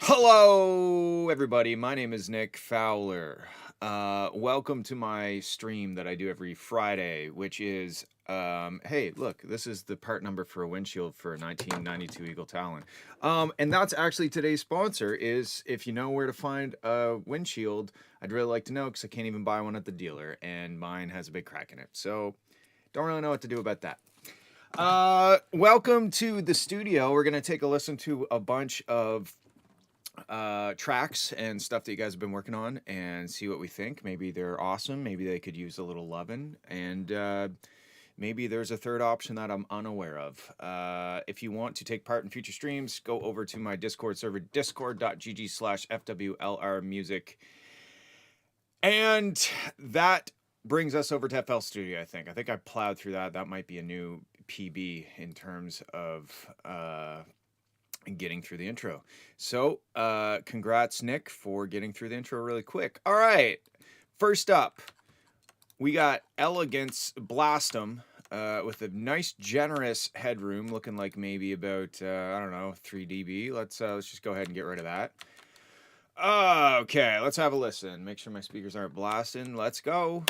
Hello, everybody. My name is Nick Fowler. Welcome to my stream that I do every Friday, which is, hey, look, this is the part number for a windshield for a 1992 Eagle Talon. And that's actually today's sponsor is if you know where to find a windshield, I'd really like to know because I can't even buy one at the dealer and mine has a big crack in it. So don't really know what to do about that. Welcome to the studio. We're going to take a listen to a bunch of tracks and stuff that you guys have been working on and see what we think. Maybe they're awesome. Maybe they could use a little loving. And maybe there's a third option that I'm unaware of. If you want to take part in future streams, go over to my Discord server, discord.gg/FWLR music. And that brings us over to FL Studio, I think. I think I plowed through that. That might be a new PB in terms of getting through the intro. So, congrats, Nick, for getting through the intro really quick. All right. First up, we got Elegance Blastum with a nice, generous headroom, looking like maybe about, I don't know, 3 dB. Let's just go ahead and get rid of that. Okay, let's have a listen. Make sure my speakers aren't blasting. Let's go.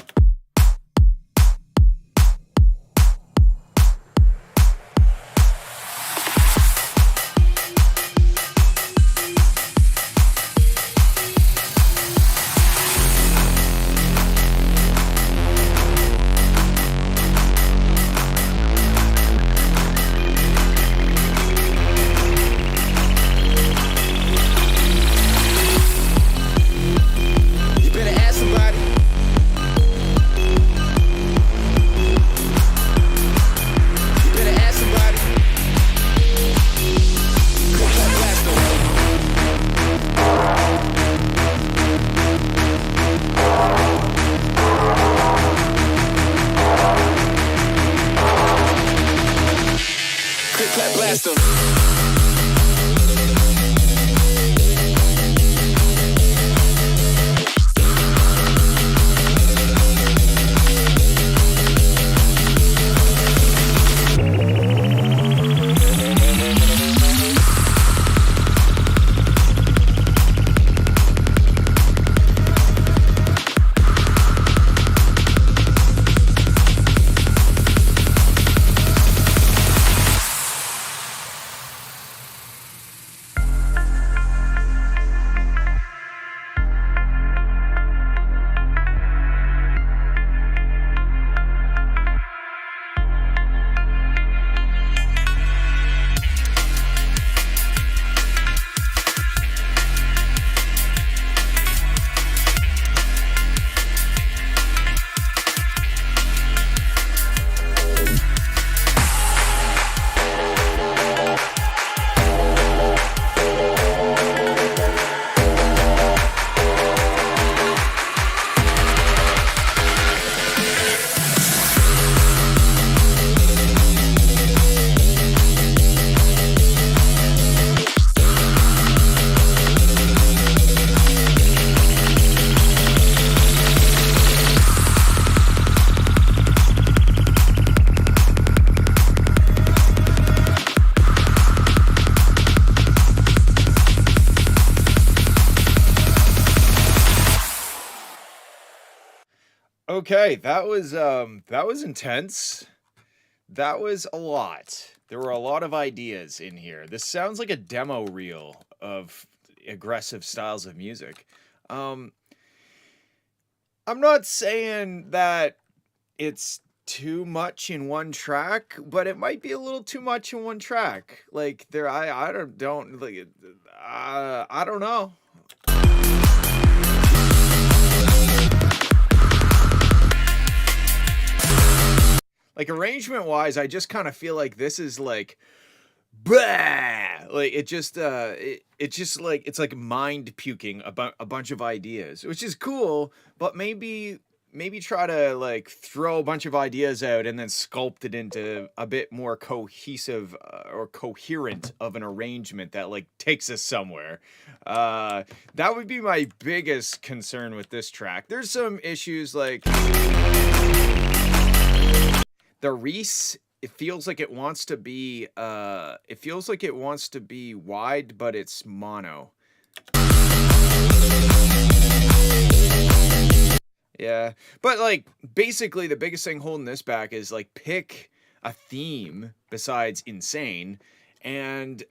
Okay, that was intense. That was a lot. There were a lot of ideas in here. This sounds like a demo reel of aggressive styles of music. I'm not saying that it's too much in one track, but it might be a little too much in one track. Like I don't like I don't know. Like arrangement wise, I just kind of feel like this is like, bah! Like it just like it's like mind puking about a bunch of ideas, which is cool. But maybe try to like throw a bunch of ideas out and then sculpt it into a bit more cohesive or coherent of an arrangement that like takes us somewhere. That would be my biggest concern with this track. There's some issues like the Reese, it feels like it wants to be wide, but it's mono. Yeah, but, like, basically, the biggest thing holding this back is, like, pick a theme besides insane and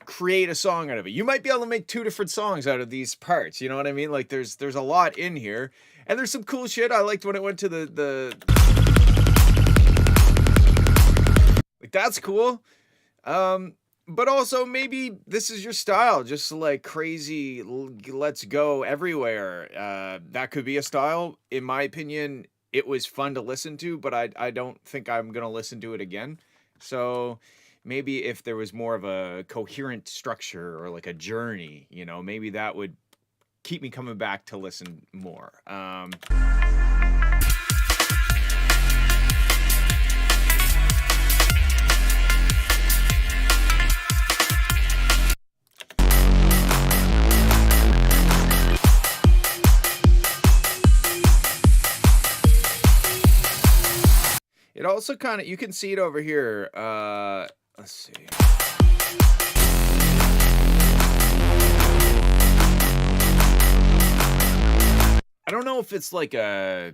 create a song out of it. You might be able to make 2 different songs out of these parts, you know what I mean? Like, there's a lot in here, and there's some cool shit. I liked when it went to like, that's cool. But also maybe this is your style, just like crazy, let's go everywhere. That could be a style. In my opinion, it was fun to listen to, but I don't think I'm gonna listen to it again. So maybe if there was more of a coherent structure or like a journey, you know, maybe that would keep me coming back to listen more. It also kind of, you can see it over here. Let's see. I don't know if it's like a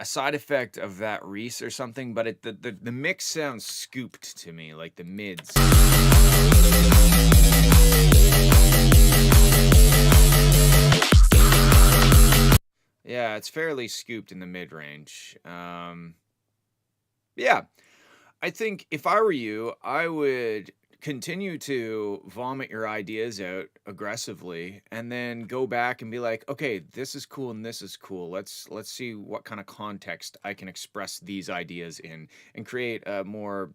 side effect of that Reese or something, but the mix sounds scooped to me, like the mids. Yeah, it's fairly scooped in the mid range. Yeah, I think if I were you, I would continue to vomit your ideas out aggressively and then go back and be like, okay, this is cool and this is cool. Let's see what kind of context I can express these ideas in and create a more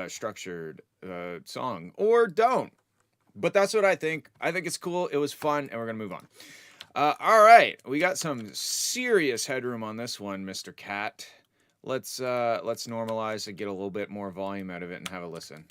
structured song, or don't. But that's what I think. I think it's cool. It was fun, and we're gonna move on. All right, we got some serious headroom on this one, Mr. Cat. Let's normalize and get a little bit more volume out of it and have a listen.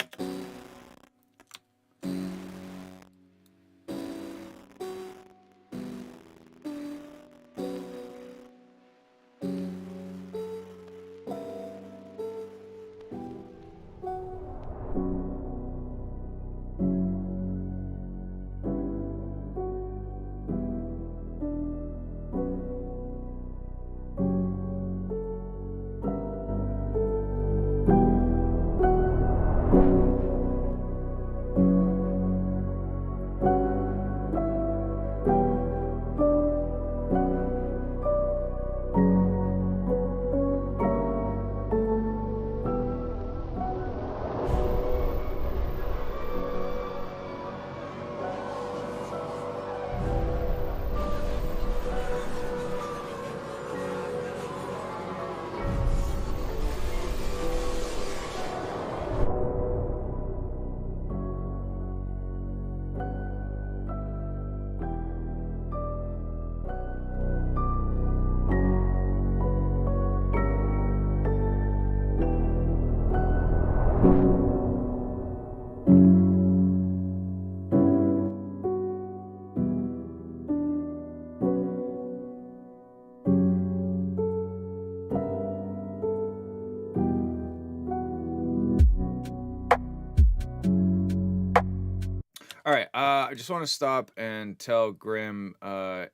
All right, I just want to stop and tell Grim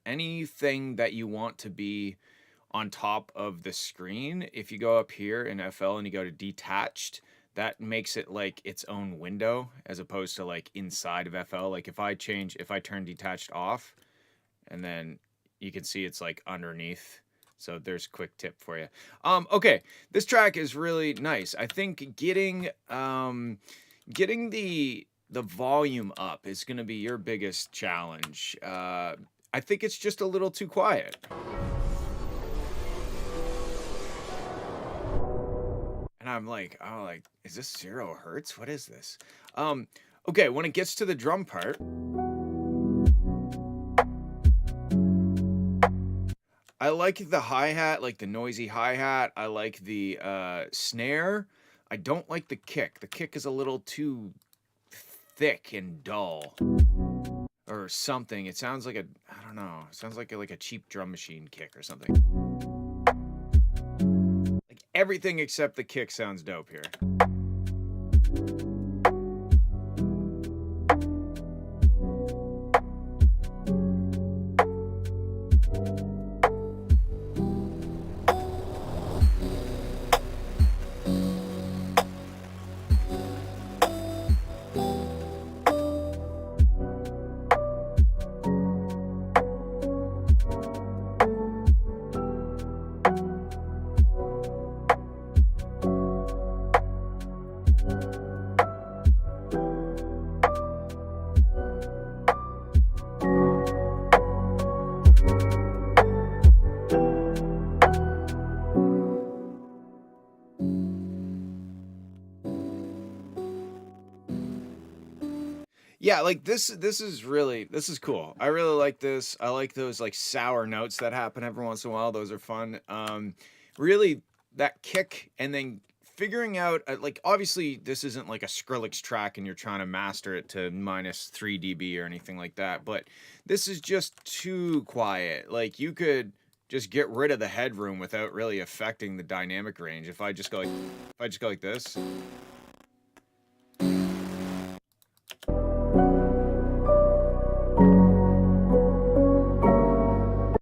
anything that you want to be on top of the screen. If you go up here in FL and you go to detached, that makes it like its own window as opposed to like inside of FL. Like if I turn detached off, and then you can see it's like underneath. So there's a quick tip for you. Okay, this track is really nice. I think getting the volume up is going to be your biggest challenge. I think it's just a little too quiet. And I'm like, oh, like, is this 0 hertz? What is this? Okay, when it gets to the drum part, I like the hi-hat, like the noisy hi-hat. I like the snare. I don't like the kick. The kick is a little too thick and dull or something. It sounds like I don't know. It sounds like a cheap drum machine kick or something. Like everything except the kick sounds dope here. Yeah, like this is cool. I really like this. I like those like sour notes that happen every once in a while. Those are fun. Really that kick and then figuring out like obviously this isn't like a Skrillex track and you're trying to master it to minus 3 dB or anything like that, but this is just too quiet. Like you could just get rid of the headroom without really affecting the dynamic range. If I just go like this.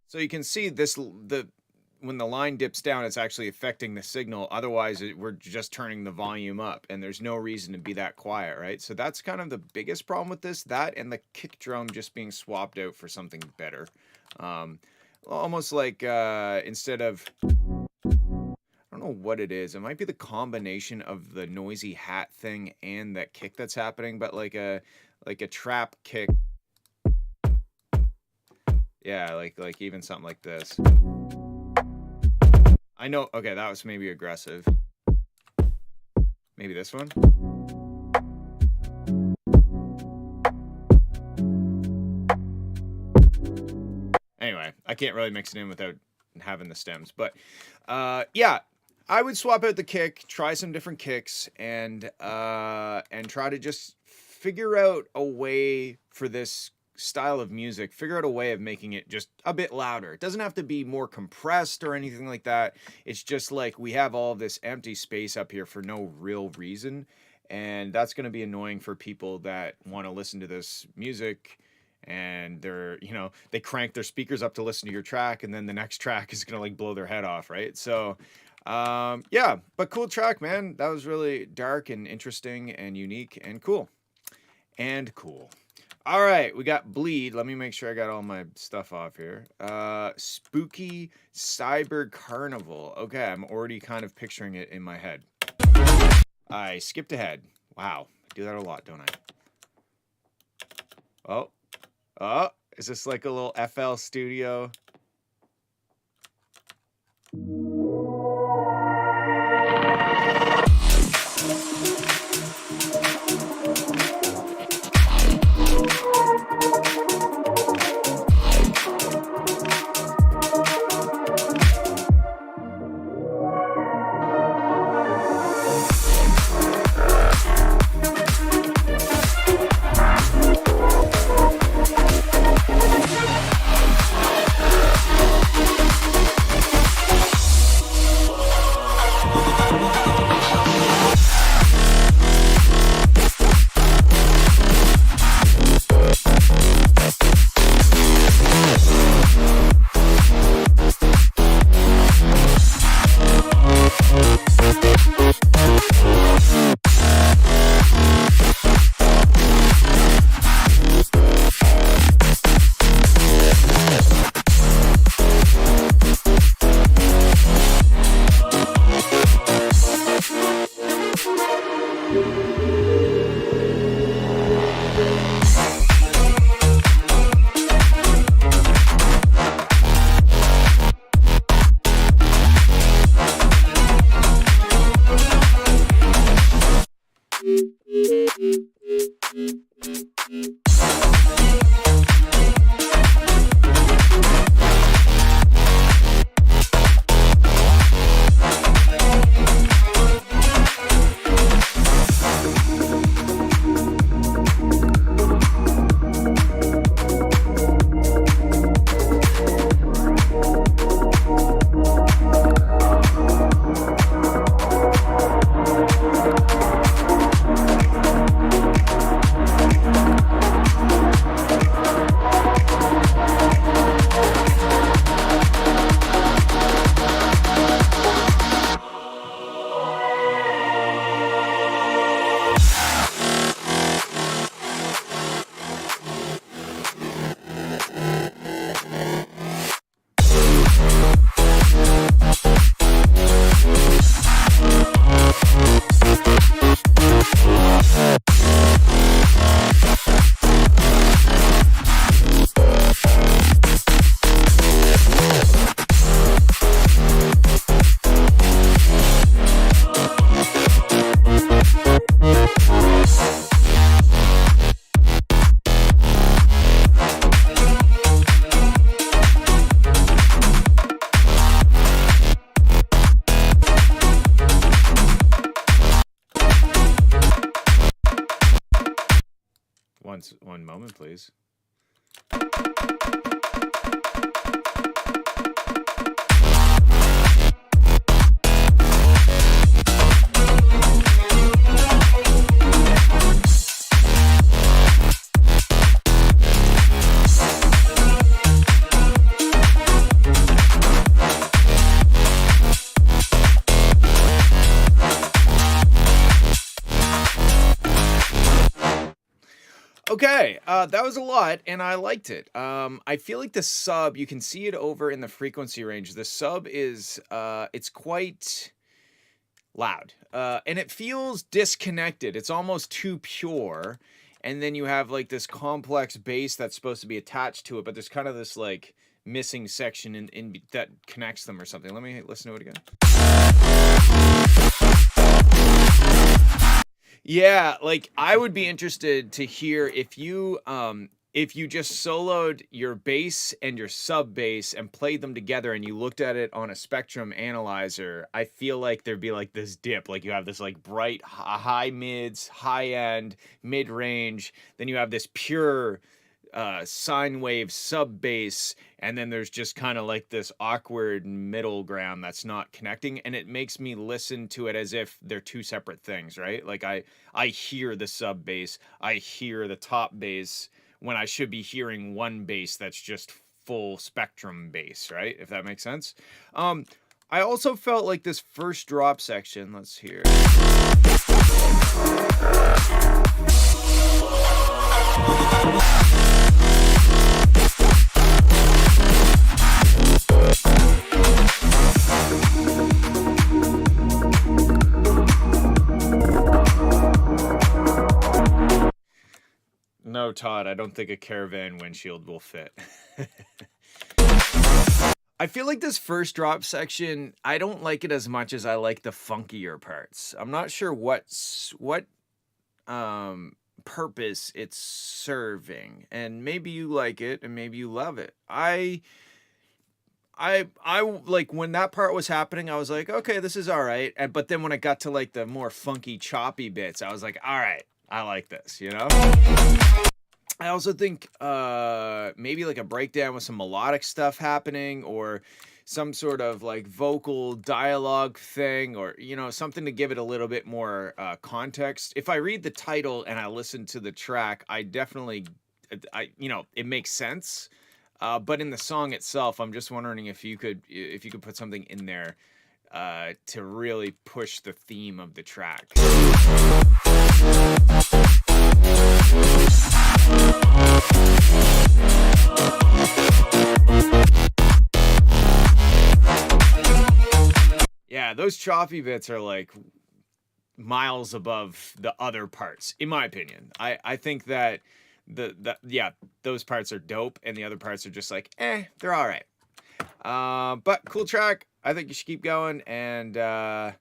So you can see when the line dips down, it's actually affecting the signal. Otherwise, we're just turning the volume up, and there's no reason to be that quiet, right? So that's kind of the biggest problem with this. That and the kick drum just being swapped out for something better. Almost like instead of, I don't know what it is. It might be the combination of the noisy hat thing and that kick that's happening, but like a trap kick. Yeah, like even something like this. I know, okay, that was maybe aggressive. Maybe this one. Anyway, I can't really mix it in without having the stems, but yeah, I would swap out the kick, try some different kicks, and try to just figure out a way for this style of music, figure out a way of making it just a bit louder. It doesn't have to be more compressed or anything like that. It's just like we have all this empty space up here for no real reason, and that's going to be annoying for people that want to listen to this music and they're, they crank their speakers up to listen to your track, and then the next track is going to like blow their head off, right? So yeah, but cool track, man. That was really dark and interesting and unique and cool. All right, we got Bleed. Let me make sure I got all my stuff off here. Spooky Cyber Carnival. Okay, I'm already kind of picturing it in my head. I skipped ahead. Wow, I do that a lot, don't I? Oh, is this like a little FL Studio? moment, please. Okay, that was a lot, and I liked it. I feel like the sub, you can see it over in the frequency range. The sub is, it's quite loud, and it feels disconnected. It's almost too pure, and then you have like this complex bass that's supposed to be attached to it, but there's kind of this like missing section in that connects them or something. Let me listen to it again. Yeah, like I would be interested to hear if you just soloed your bass and your sub bass and played them together and you looked at it on a spectrum analyzer. I feel like there'd be like this dip, like you have this like bright high mids, high end, mid range, then you have this pure sine wave sub bass, and then there's just kind of like this awkward middle ground that's not connecting, and it makes me listen to it as if they're two separate things, right? Like I hear the sub bass, I hear the top bass when I should be hearing one bass that's just full spectrum bass, right? If that makes sense. I also felt like this first drop section, let's hear. No, Todd, I don't think a caravan windshield will fit. I feel like this first drop section, I don't like it as much as I like the funkier parts. I'm not sure what purpose it's serving, and maybe you like it and maybe you love it. I like when that part was happening, I was like, okay, this is all right. But then when it got to like the more funky, choppy bits, I was like, all right, I like this, you know? I also think maybe like a breakdown with some melodic stuff happening, or some sort of like vocal dialogue thing, or, you know, something to give it a little bit more context. If I read the title and I listen to the track, I definitely, you know, it makes sense. But in the song itself, I'm just wondering if you could put something in there to really push the theme of the track. Yeah, those choppy bits are like miles above the other parts, in my opinion. I think that yeah, those parts are dope, and the other parts are just like, they're all right. But cool track. I think you should keep going, and I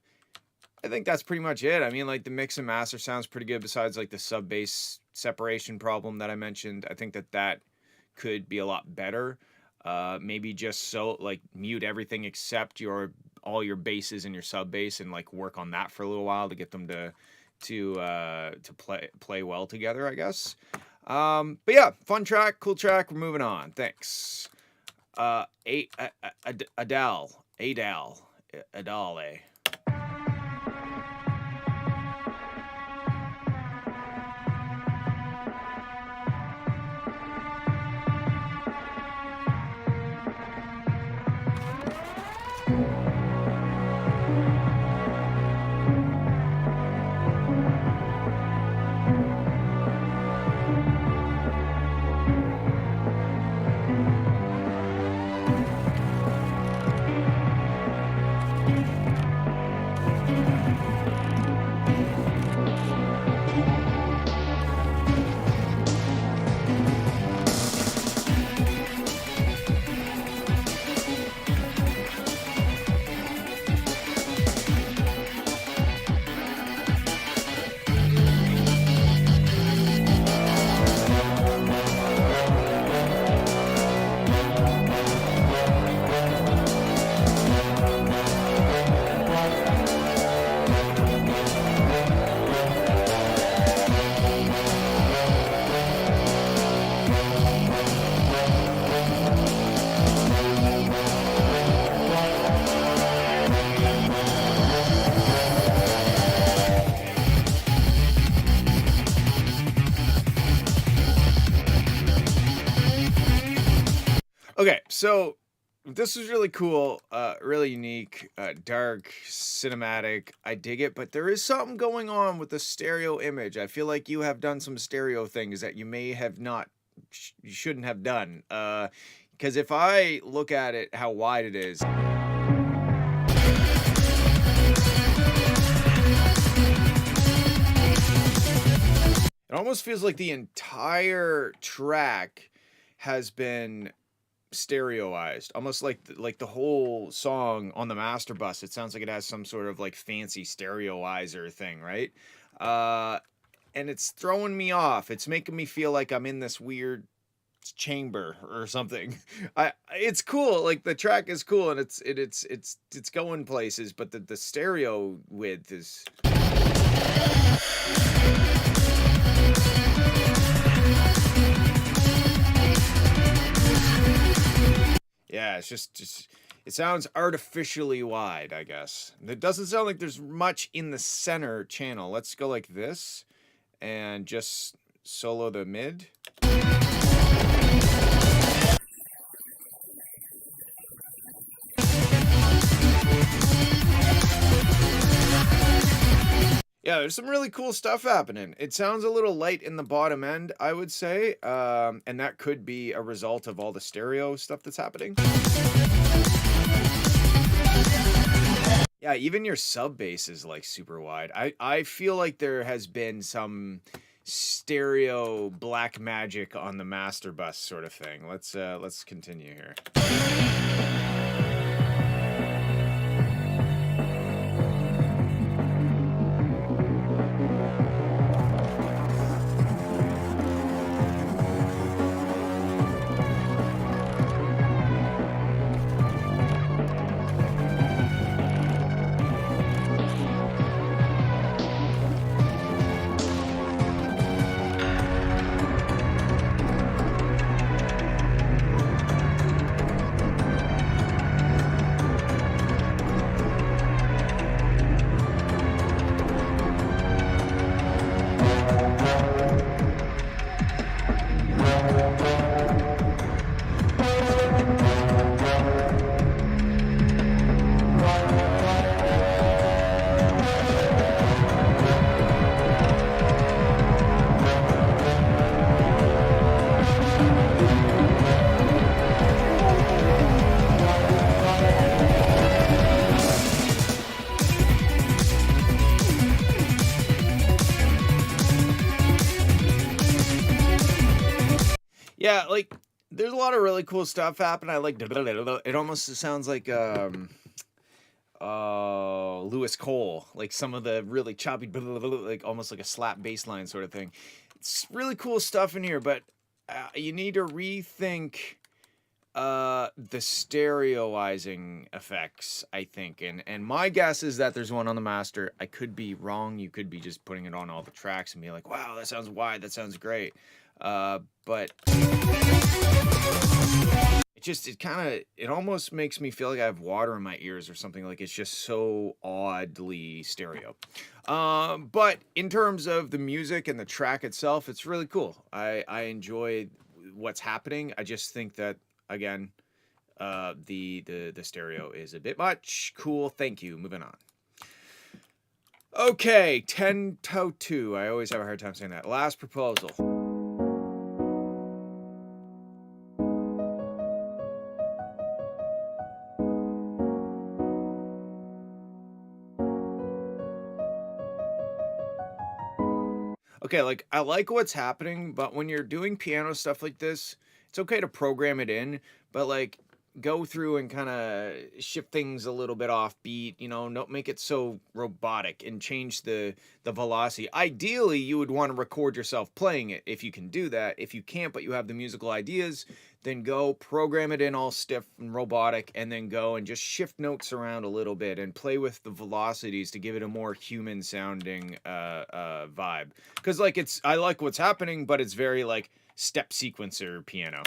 think that's pretty much it. I mean, like the mix and master sounds pretty good, besides like the sub bass separation problem that I mentioned. I think that could be a lot better. Maybe just like mute everything except all your basses and your sub bass, and like work on that for a little while to get them to play well together, I guess. But yeah, fun track, cool track. We're moving on. Thanks. Adele. So this was really cool, really unique, dark, cinematic. I dig it, but there is something going on with the stereo image. I feel like you have done some stereo things that you may have not, you shouldn't have done. Because if I look at it, how wide it is, it almost feels like the entire track has been stereoized, almost like like the whole song on the master bus. It sounds like it has some sort of like fancy stereoizer thing, right? Uh, and it's throwing me off. It's making me feel like I'm in this weird chamber or something. It's cool. Like the track is cool and it's going places, but the stereo width is. Yeah, it's just it sounds artificially wide, I guess. It doesn't sound like there's much in the center channel. Let's go like this and just solo the mid. Yeah, there's some really cool stuff happening. It sounds a little light in the bottom end, I would say, and that could be a result of all the stereo stuff that's happening. Yeah, even your sub bass is like super wide. I feel like there has been some stereo black magic on the master bus sort of thing. Let's continue here. Yeah, like there's a lot of really cool stuff happening. I like it almost sounds like Lewis Cole, like some of the really choppy like almost like a slap bass line sort of thing. It's really cool stuff in here, but you need to rethink the stereoizing effects, I think. And my guess is that there's one on the master. I could be wrong. You could be just putting it on all the tracks and be like, wow, that sounds wide, that sounds great. But it almost makes me feel like I have water in my ears or something. Like it's just so oddly stereo. But in terms of the music and the track itself, it's really cool. I enjoy what's happening. I just think that again, the stereo is a bit much. Cool. Thank you. Moving on. Okay, 10 to 2. I always have a hard time saying that. Last proposal. Okay, like I like what's happening, but when you're doing piano stuff like this, it's okay to program it in, but like go through and kind of shift things a little bit off beat, don't make it so robotic and change the velocity. Ideally, you would want to record yourself playing it if you can do that. If you can't, but you have the musical ideas, then go program it in all stiff and robotic and then go and just shift notes around a little bit and play with the velocities to give it a more human sounding vibe. Cuz like I like what's happening, but it's very like step sequencer piano.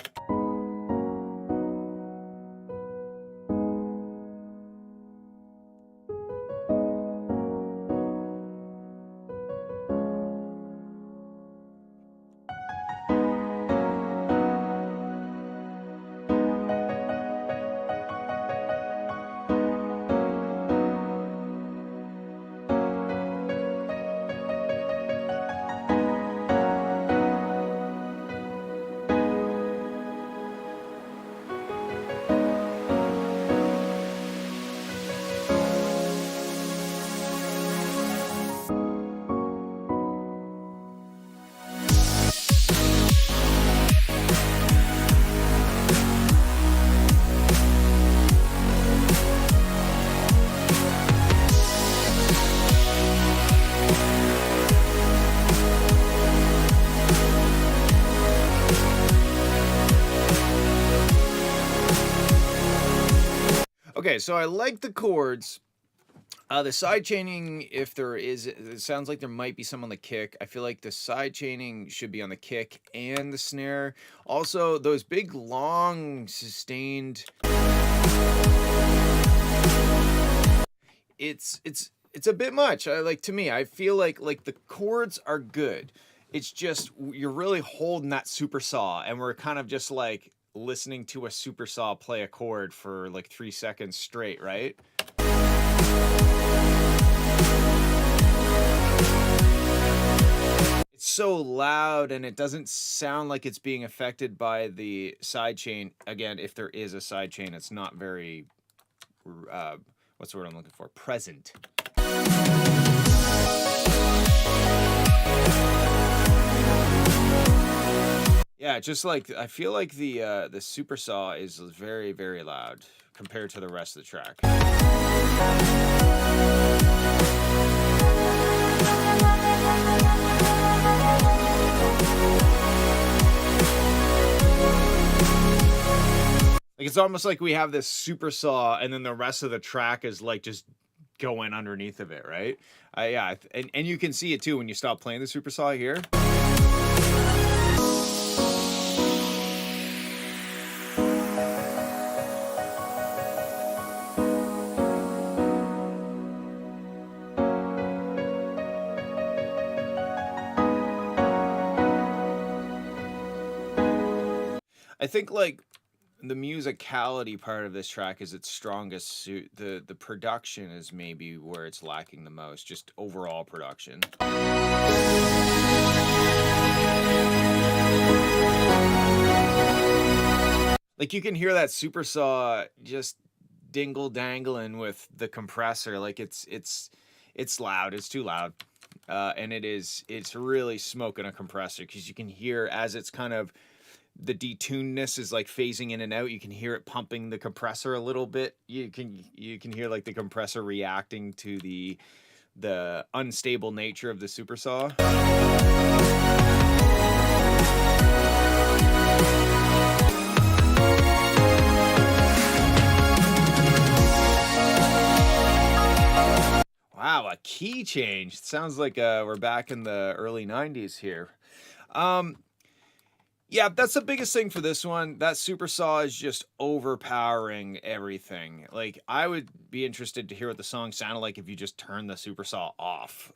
Okay, so I like the chords. The side chaining, if there is, it sounds like there might be some on the kick. I feel like the side chaining should be on the kick and the snare. Also, those big, long, sustained. It's a bit much. To me, I feel like the chords are good. It's just you're really holding that supersaw, and we're kind of just like listening to a supersaw play a chord for like 3 seconds straight, right? It's so loud, and it doesn't sound like it's being affected by the side chain. Again, if there is a side chain, it's not very what's the word I'm looking for? Present. Yeah, just like I feel like the supersaw is very, very loud compared to the rest of the track. Like it's almost like we have this supersaw, and then the rest of the track is like just going underneath of it, right? Yeah, and you can see it too when you stop playing the supersaw here. I think like the musicality part of this track is its strongest suit. The production is maybe where it's lacking the most, just overall production. Like you can hear that supersaw just dingle dangling with the compressor. Like it's loud. It's too loud. And it's really smoking a compressor, because you can hear as it's kind of, the detunedness is like phasing in and out. You can hear it pumping the compressor a little bit. You can hear like the compressor reacting to the unstable nature of the supersaw. Wow, a key change. It sounds like we're back in the early 90s here. Yeah, that's the biggest thing for this one. That supersaw is just overpowering everything. Like, I would be interested to hear what the song sounded like if you just turned the supersaw off.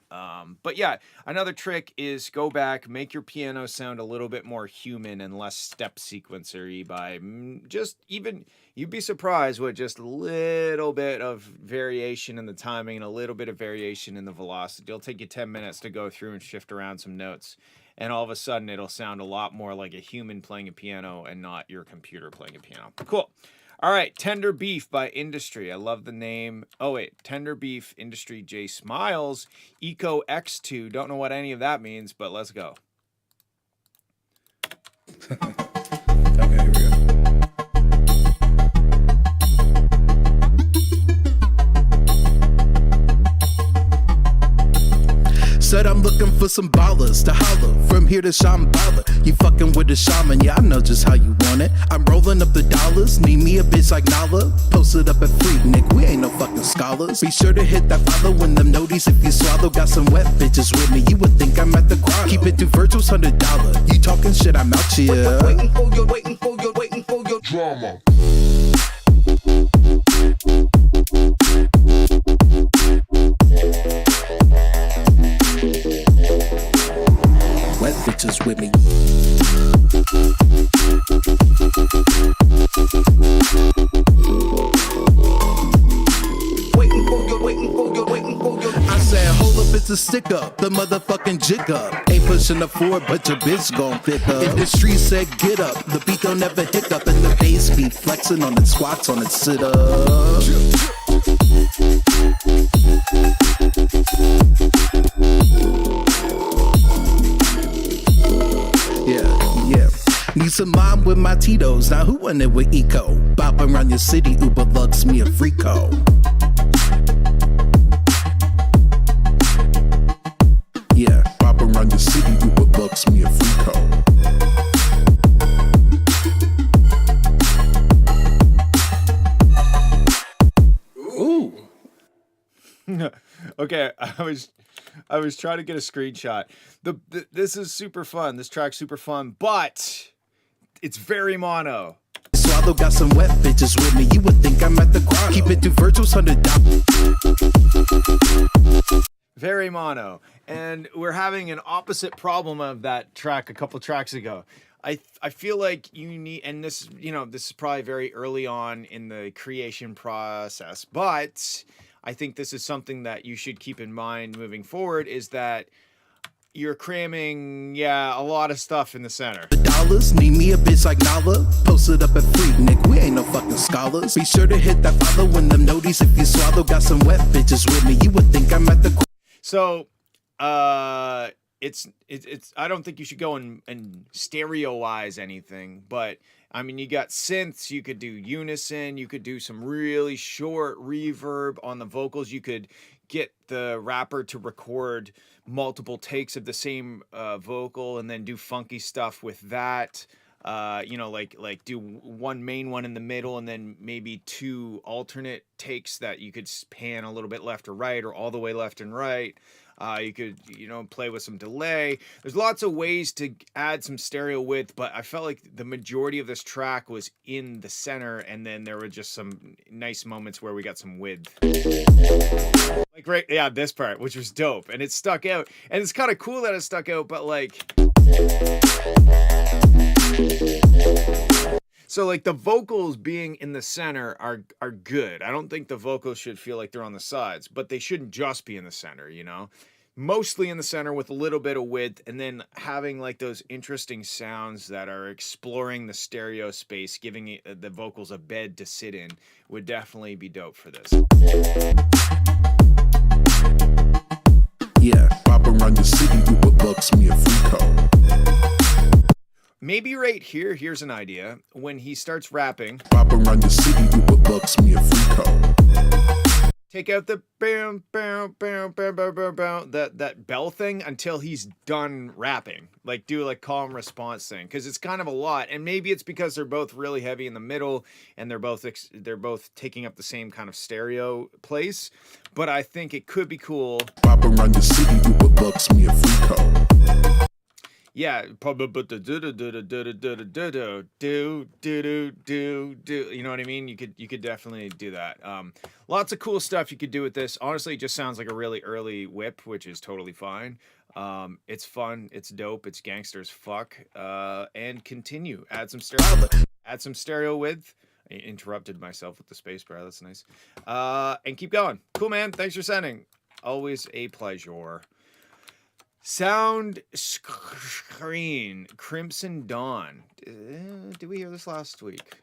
But yeah, another trick is go back, make your piano sound a little bit more human and less step sequencer-y by just even, you'd be surprised with just a little bit of variation in the timing and a little bit of variation in the velocity. It'll take you 10 minutes to go through and shift around some notes. And all of a sudden, it'll sound a lot more like a human playing a piano and not your computer playing a piano. Cool. All right, Tender Beef by Industry. I love the name. Oh, wait. Tender Beef, Industry, J Smiles, Eco X2. Don't know what any of that means, but let's go. Okay, here we go. Said I'm looking for some ballers to holler from here to Shambhala. You fucking with a shaman, yeah, I know just how you want it. I'm rolling up the dollars, need me a bitch like Nala. Posted up at Freaknik, we ain't no fucking scholars. Be sure to hit that follow when them noties if you swallow. Got some wet bitches with me, you would think I'm at the grotto. Keep it to Virgil's $100. You talking shit, I'm out here. Waiting for your drama. Wet bitches with me. I said, hold up, it's a stick up, the motherfucking jig up. Ain't pushing the forward, but your bitch gon' pick up. If the street said get up, the beat don't never hiccup, and the bass be flexing on its squats, on its sit up. Yeah. Need some mom with my Tito's. Now who in it with Eco? Bopping around your city, Uber lugs me a freako. Yeah, bopping around your city, Uber lugs me a freako. Okay, I was trying to get a screenshot. This is super fun. This track's super fun, but it's very mono. Swallow got some wet bitches with me. You would think I'm at the grotto. Keep it to Virgil's $100. Very mono. And we're having an opposite problem of that track a couple tracks ago. I feel like you need, and this, you know, this is probably very early on in the creation process, but I think this is something that you should keep in mind moving forward, is that you're cramming, a lot of stuff in the center. Dollars, need me a bitch like Nala. Post it up at Freaknik, we ain't no fucking scholars. Be sure to hit that follow when them noties if you swallow. Got some wet bitches with me, you would think I'm at the. So, it's I don't think you should go and stereoize anything, but I mean, you got synths, you could do unison, you could do some really short reverb on the vocals, you could get the rapper to record multiple takes of the same vocal and then do funky stuff with that. You know, like do one main one in the middle and then maybe two alternate takes that you could pan a little bit left or right, or all the way left and right. You could, you know, play with some delay. There's lots of ways to add some stereo width, but I felt like the majority of this track was in the center, and then there were just some nice moments where we got some width. Like this part, which was dope, and it stuck out. And it's kind of cool that it stuck out, but like... So like the vocals being in the center are good. I don't think the vocals should feel like they're on the sides, but they shouldn't just be in the center, you know? Mostly in the center with a little bit of width, and then having like those interesting sounds that are exploring the stereo space, giving the vocals a bed to sit in, would definitely be dope for this. Yeah, pop around the city, Uber bucks me a free call. Maybe right here, here's an idea. When he starts rapping, pop around the city, Uber bucks me a free call. Take out the bam, bam, bam, bam, bam, bam, bam, that bell thing until he's done rapping. Like do like calm response thing, because it's kind of a lot. And maybe it's because they're both really heavy in the middle, and they're both taking up the same kind of stereo place. But I think it could be cool. Pop around the city, Uber bucks me a free call. Yeah, probably do, you know what I mean? You could definitely do that. Lots of cool stuff you could do with this. Honestly, it just sounds like a really early whip, which is totally fine. It's fun, it's dope, it's gangster as fuck. And continue. Add some stereo width. I interrupted myself with the space bar. That's nice. And keep going. Cool, man. Thanks for sending. Always a pleasure. Sound screen, Crimson Dawn. Did we hear this last week?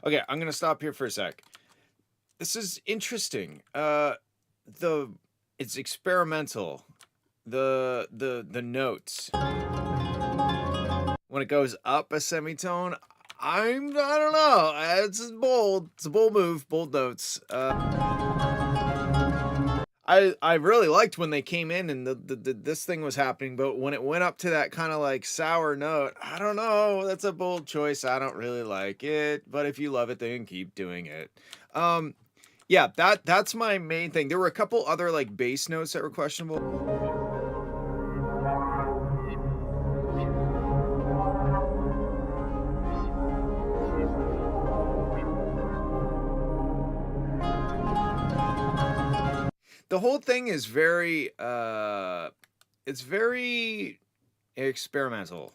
Okay, I'm gonna stop here for a sec. This is interesting. It's experimental. The notes. When it goes up a semitone, I don't know. It's bold. It's a bold move. Bold notes. I really liked when they came in and this thing was happening, but when it went up to that kind of like sour note, I don't know. That's a bold choice. I don't really like it, but if you love it, then keep doing it. Yeah, that's my main thing. There were a couple other like bass notes that were questionable. The whole thing is very it's very experimental.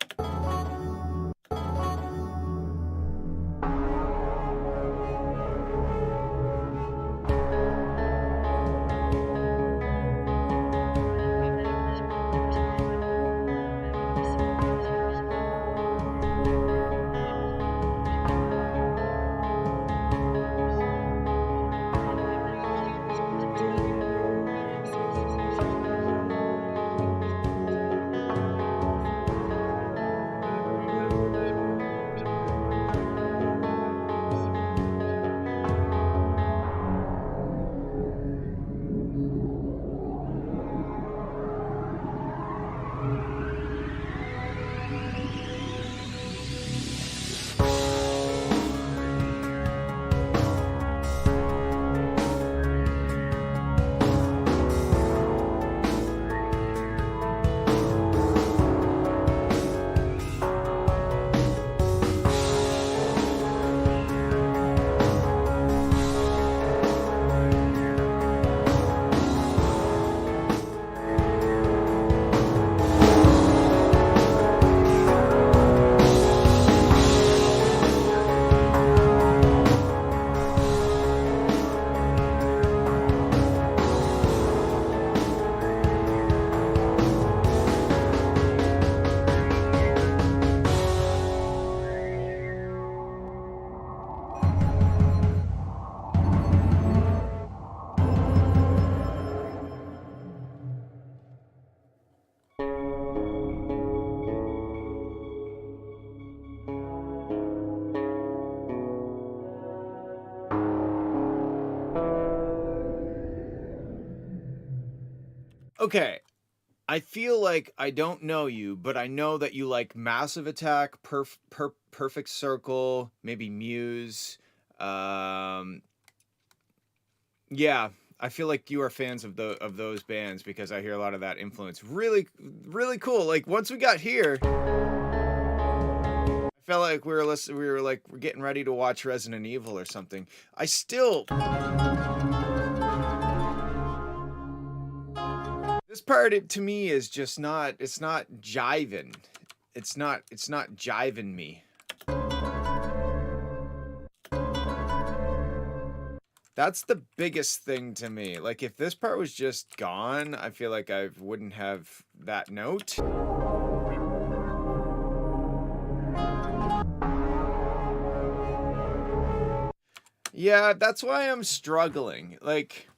Okay, I feel like I don't know you, but I know that you like Massive Attack, Perfect Circle, maybe Muse. Um, yeah, I feel like you are fans of those bands because I hear a lot of that influence. Really, really cool. Like once we got here, I felt like we're getting ready to watch Resident Evil or something. I still This part to me is just not it's not jiving. It's not jiving me. That's the biggest thing to me. Like if this part was just gone, I feel like I wouldn't have that note. Yeah, that's why I'm struggling. Like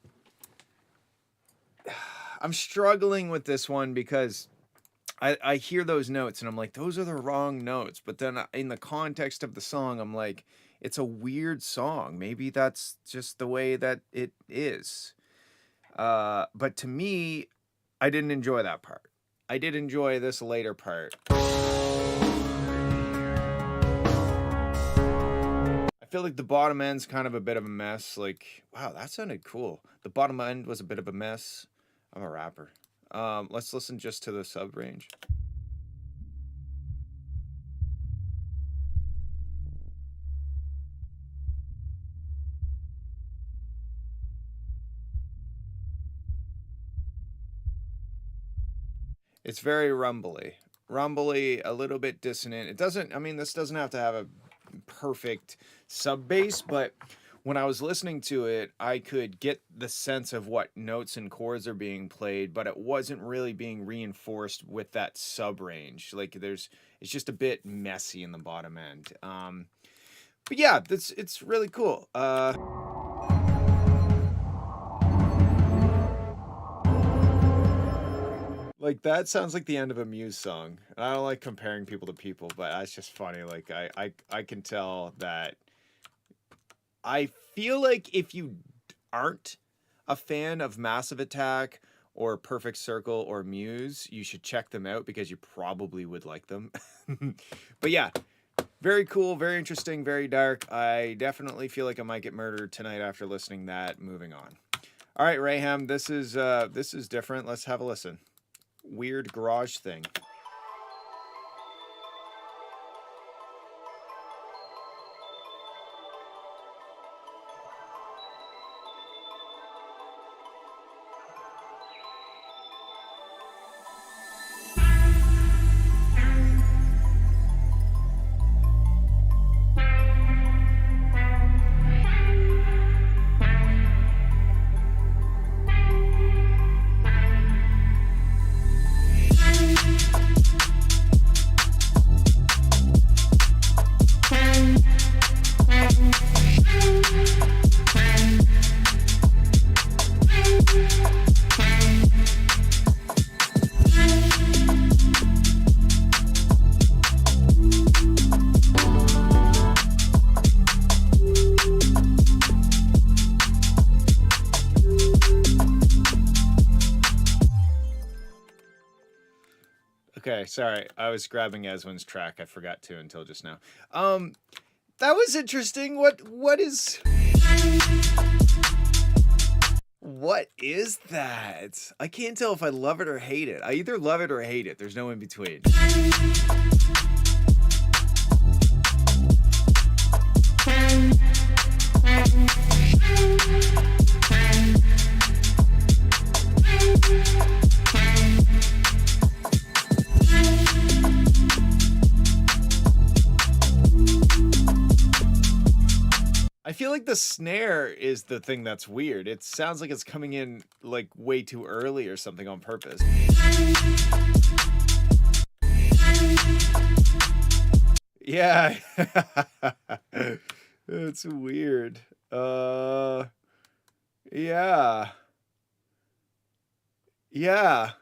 I'm struggling with this one because I hear those notes and I'm like, those are the wrong notes. But then in the context of the song, I'm like, it's a weird song. Maybe that's just the way that it is. But to me, I didn't enjoy that part. I did enjoy this later part. I feel like the bottom end's kind of a bit of a mess. Like, wow, that sounded cool. The bottom end was a bit of a mess. I'm a rapper. Let's listen just to the sub range. It's very rumbly. Rumbly, a little bit dissonant. It doesn't, I mean, this doesn't have to have a perfect sub bass, but when I was listening to it, I could get the sense of what notes and chords are being played, but it wasn't really being reinforced with that sub range. Like it's just a bit messy in the bottom end. But yeah, it's really cool. Like that sounds like the end of a Muse song. And I don't like comparing people to people, but that's just funny. Like I can tell that I feel like if you aren't a fan of Massive Attack or Perfect Circle or Muse, you should check them out because you probably would like them. But yeah, Very cool, very interesting, very dark. I definitely feel like I might get murdered tonight after listening that. Moving on. All right, Raham, this is different. Let's have a listen. Weird garage thing. Okay, sorry. I was grabbing Eswin's track. I forgot to until just now. That was interesting. What is that? I can't tell if I love it or hate it. I either love it or hate it. There's no in between. I feel like the snare is the thing that's weird. It sounds like it's coming in like way too early or something on purpose. Yeah. It's weird. Yeah. Yeah.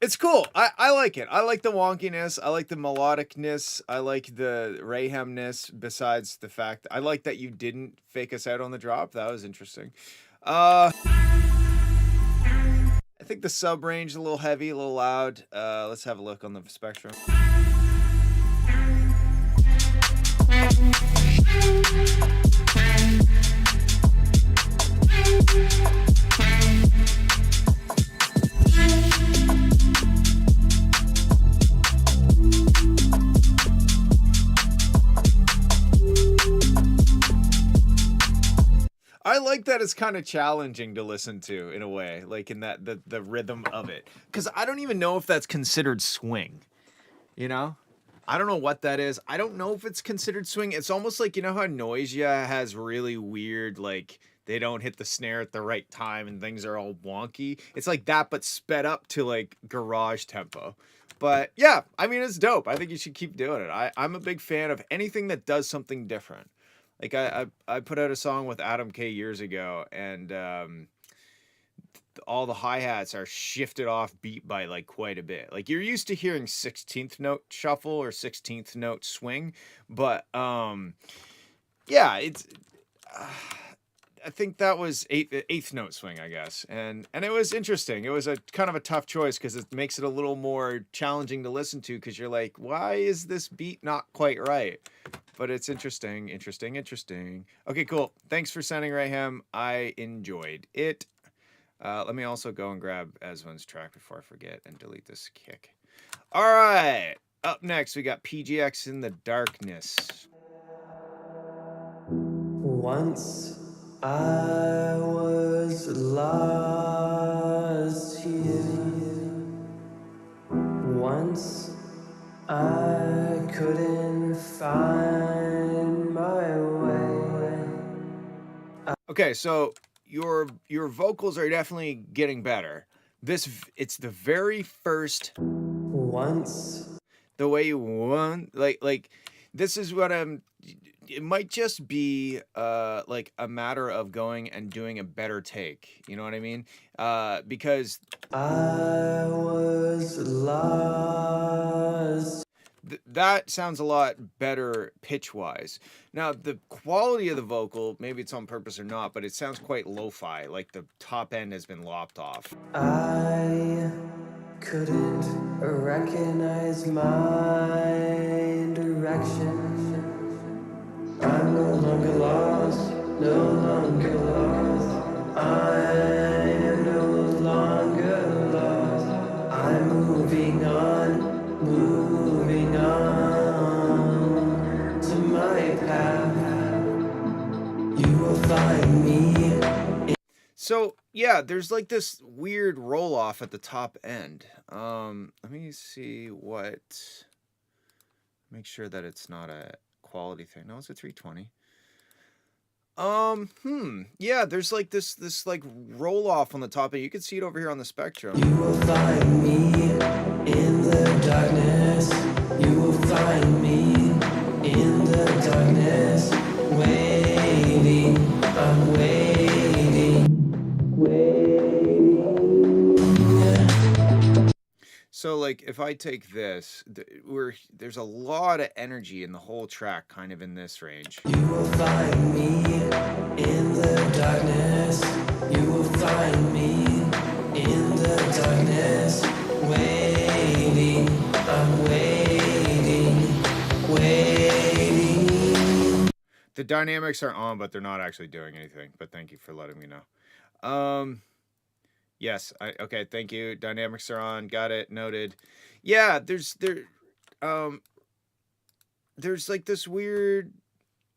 It's cool. I like it. I like the wonkiness. I like the melodicness. I like the Rahamness. Besides the fact, I like that you didn't fake us out on the drop. That was interesting. I think the sub range is a little heavy, a little loud. Let's have a look on the spectrum. I like that it's kind of challenging to listen to in a way, like in that the rhythm of it. Because I don't even know if that's considered swing. You know? I don't know what that is. I don't know if it's considered swing. It's almost like, you know how Noisia has really weird, like, they don't hit the snare at the right time and things are all wonky. It's like that, but sped up to like garage tempo. But yeah, I mean, it's dope. I think you should keep doing it. I'm a big fan of anything that does something different. Like I put out a song with Adam K years ago, and all the hi-hats are shifted off beat by like quite a bit. Like you're used to hearing 16th note shuffle or 16th note swing, but yeah, it's I think that was eighth note swing, I guess. And it was interesting. It was a kind of a tough choice because it makes it a little more challenging to listen to because you're like, why is this beat not quite right? But it's interesting. Okay, cool. Thanks for sending Raham. I enjoyed it. Let me also go and grab Eswin's track before I forget and delete this kick. All right. Up next, we got PGX in the Darkness. Once I was lost here. Once I couldn't find my way. Okay, so your vocals are definitely getting better. It's the very first Once the way you want like this is what it might just be like a matter of going and doing a better take, you know what I mean? Because I was lost. that sounds a lot better pitch wise. Now the quality of the vocal, maybe it's on purpose or not, but it sounds quite lo-fi, like the top end has been lopped off. I couldn't recognize my direction. I'm no longer lost, no longer lost. I'm no longer lost. I'm moving on to my path. You will find me. So yeah, there's like this weird roll off at the top end. Let me see what. Make sure that it's not a quality thing. No, it's a 320. Yeah, there's like this like roll off on the top, and you can see it over here on the Spectrum. You will find me in the darkness. You will find me in the darkness. Waiting, I'm waiting. So like if I take this, there's a lot of energy in the whole track kind of in this range. You will find me in the darkness. You will find me in the darkness. Waiting, I'm waiting. The dynamics are on, but they're not actually doing anything. But thank you for letting me know. Yes, okay, thank you. Dynamics are on. Got it. Noted. Yeah, there's like this weird,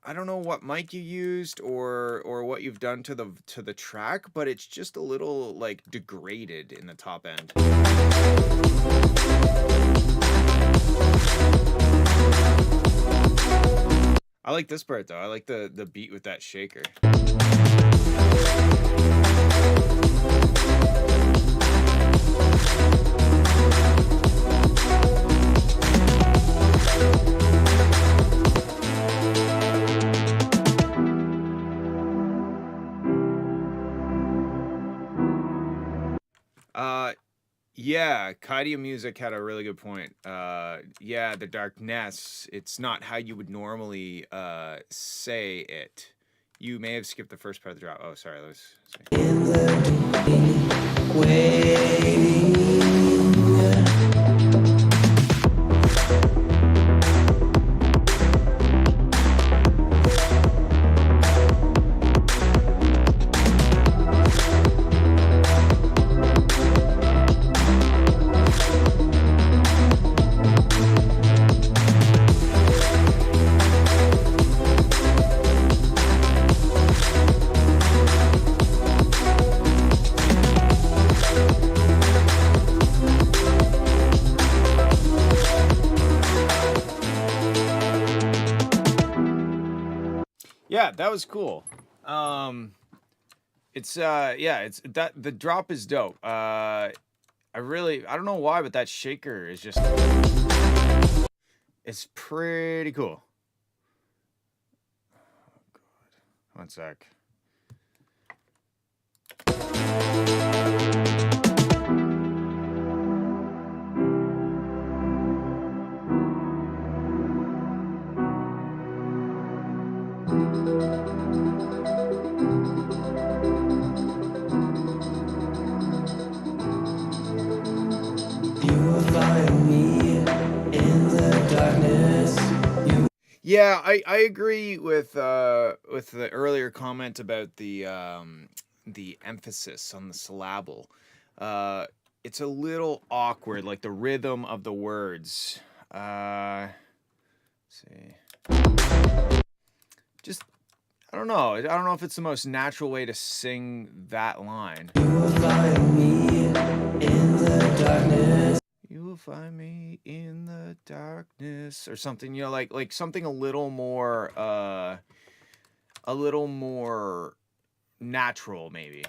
I don't know what mic you used or what you've done to the track, but it's just a little like degraded in the top end. I like this part though. I like the beat with that shaker. Yeah, Kaidia Music had a really good point. Yeah, the darkness, it's not how you would normally say it. You may have skipped the first part of the drop. Oh, sorry, let's see. In the waiting. Yeah, that was cool. It's yeah, it's that the drop is dope. I don't know why, but that shaker is just, it's pretty cool. Oh God, 1 sec. Yeah, I agree with the earlier comment about the emphasis on the syllable. It's a little awkward, like the rhythm of the words. Let's see. Just, I don't know. I don't know if it's the most natural way to sing that line. You will find me in the darkness. You will find me in the darkness, or something, you know, like something a little more natural, maybe.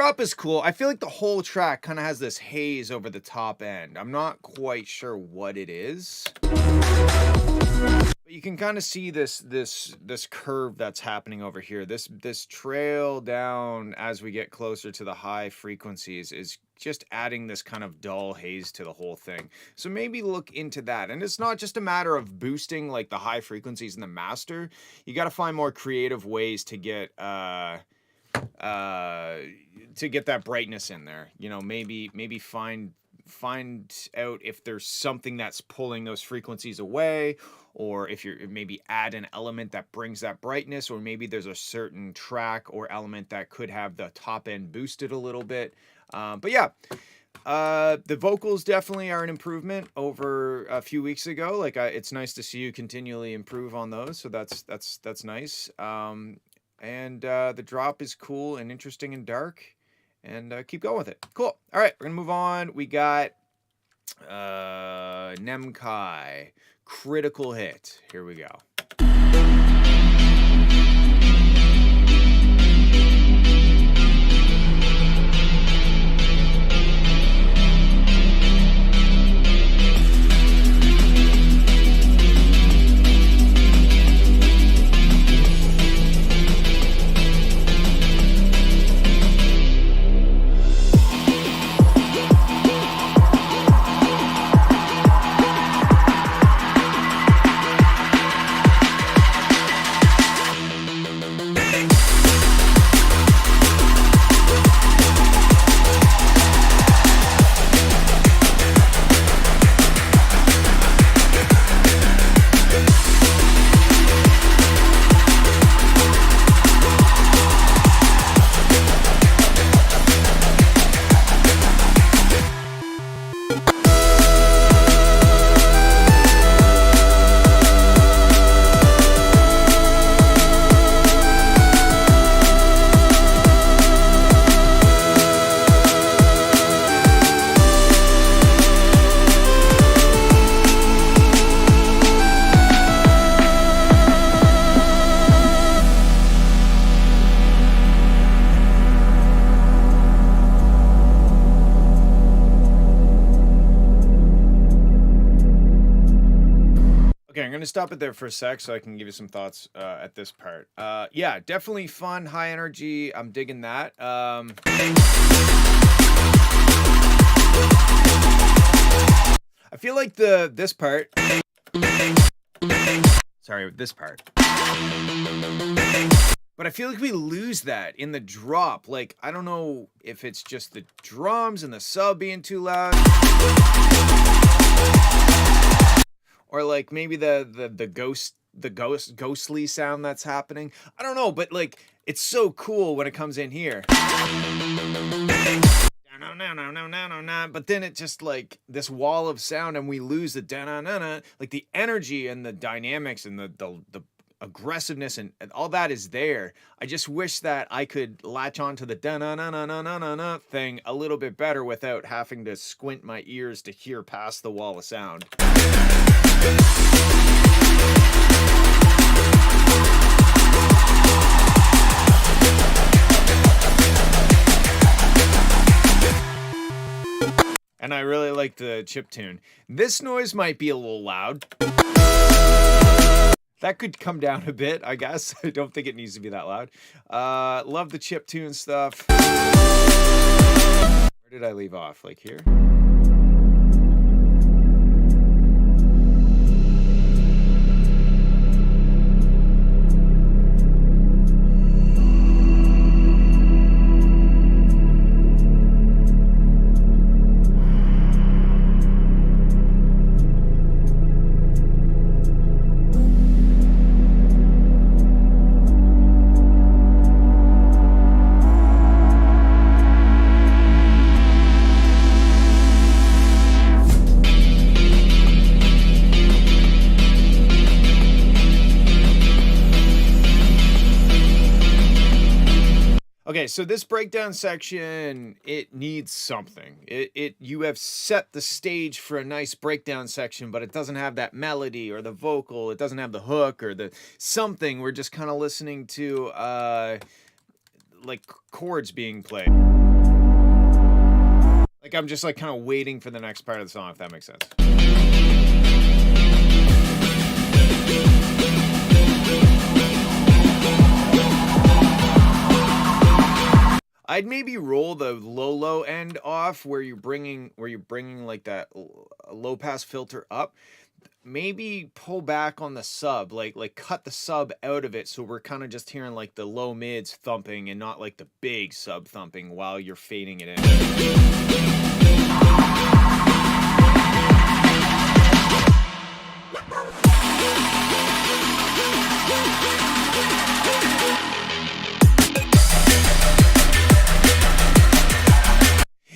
drop is cool. I feel like the whole track kind of has this haze over the top end. I'm not quite sure what it is. But you can kind of see this curve that's happening over here. This trail down as we get closer to the high frequencies is just adding this kind of dull haze to the whole thing. So maybe look into that. And it's not just a matter of boosting like the high frequencies in the master. You got to find more creative ways to get that brightness in there. You know, maybe find out if there's something that's pulling those frequencies away, or if you're maybe add an element that brings that brightness, or maybe there's a certain track or element that could have the top end boosted a little bit. But yeah, the vocals definitely are an improvement over a few weeks ago. Like it's nice to see you continually improve on those. So that's nice. And the drop is cool and interesting and dark, and keep going with it. Cool. All right, we're gonna move on. We got Nemkai, Critical Hit. Here we go. Okay, I'm going to stop it there for a sec so I can give you some thoughts at this part. Yeah, definitely fun, high energy. I'm digging that. I feel like this part. Sorry, this part. But I feel like we lose that in the drop. Like, I don't know if it's just the drums and the sub being too loud. Or like maybe the ghostly sound that's happening. I don't know, but like it's so cool when it comes in here. But then it just like this wall of sound, and we lose the da-na-na-na, like the energy and the dynamics and the aggressiveness and all that is there. I just wish that I could latch onto the da-na-na-na-na-na-na thing a little bit better without having to squint my ears to hear past the wall of sound. And I really like the chiptune. This noise might be a little loud. That could come down a bit, I guess. I don't think it needs to be that loud. Love the chiptune stuff. Where did I leave off? Like here? Okay, so this breakdown section, it needs something. You have set the stage for a nice breakdown section, but it doesn't have that melody or the vocal. It doesn't have the hook or the something. We're just kind of listening to like chords being played. Like, I'm just, like, kind of waiting for the next part of the song, if that makes sense. I'd maybe roll the low end off where you're bringing like that low pass filter up. Maybe pull back on the sub, like cut the sub out of it, so we're kind of just hearing like the low mids thumping and not like the big sub thumping while you're fading it in.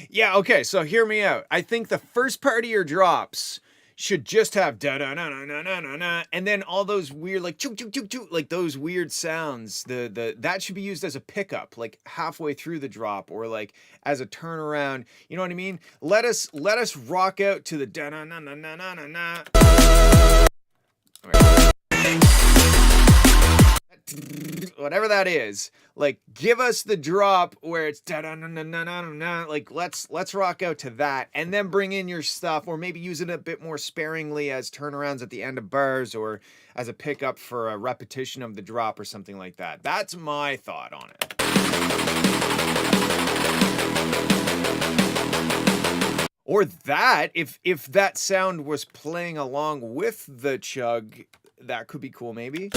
Yeah, okay, so hear me out. I think the first part of your drops should just have da da na na na na na na, and then all those weird like choo choo choo choo, like those weird sounds. That should be used as a pickup, like halfway through the drop, or like as a turnaround. You know what I mean? Let us rock out to the da na na na na na na na. Whatever that is, like give us the drop where it's da da na na na na na. Like let's rock out to that, and then bring in your stuff, or maybe use it a bit more sparingly as turnarounds at the end of bars, or as a pickup for a repetition of the drop or something like that. That's my thought on it. Or that if that sound was playing along with the chug, that could be cool maybe.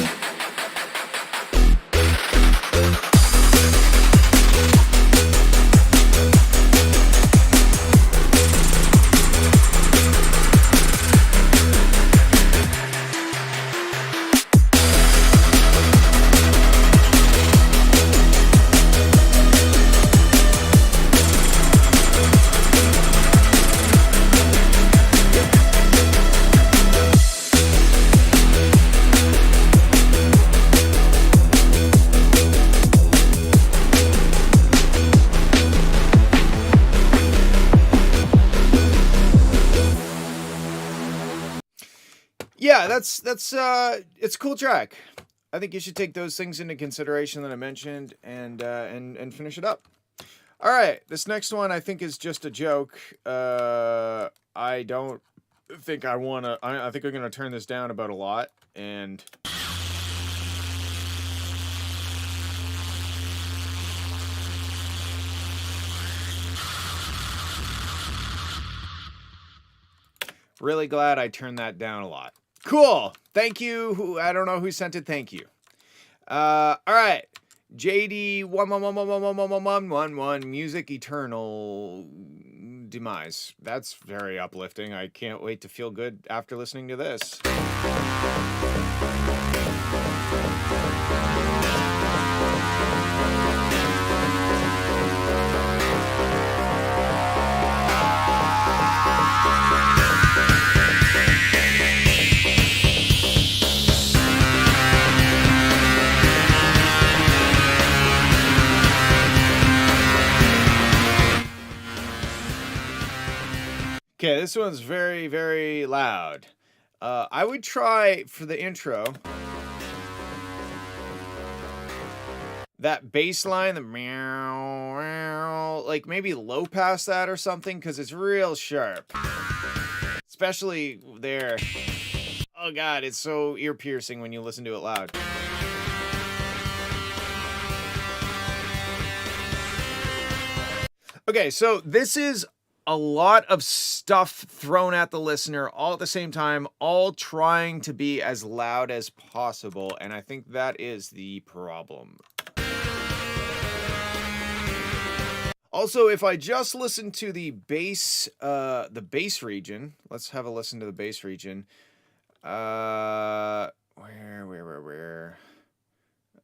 Yeah, that's it's a cool track. I think you should take those things into consideration that I mentioned and finish it up. All right, this next one I think is just a joke. I don't think I want to. I think I'm going to turn this down about a lot, and really glad I turned that down a lot. Cool. Thank you. I don't know who sent it. Thank you. All right. JD 1111111 Music Eternal Demise. That's very uplifting. I can't wait to feel good after listening to this. Okay, this one's very, very loud. I would try for the intro that bass line, the meow, meow, like maybe low past that or something, because it's real sharp. Especially there. Oh god, it's so ear piercing when you listen to it loud. Okay, so this is a lot of stuff thrown at the listener all at the same time, all trying to be as loud as possible, and I think that is the problem. Also, if I just listen to the bass region, let's have a listen to the bass region. Where?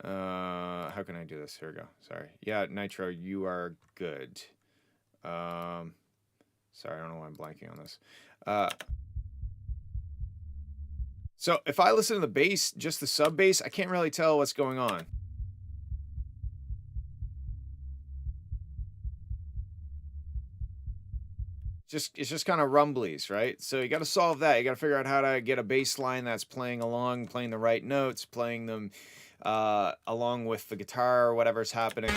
How can I do this? Here we go. Sorry. Yeah, Nitro, you are good. Sorry, I don't know why I'm blanking on this. So if I listen to the bass, just the sub bass, I can't really tell what's going on. It's just kind of rumblies, right? So you got to solve that. You got to figure out how to get a bass line that's playing along, playing the right notes, playing them along with the guitar or whatever's happening.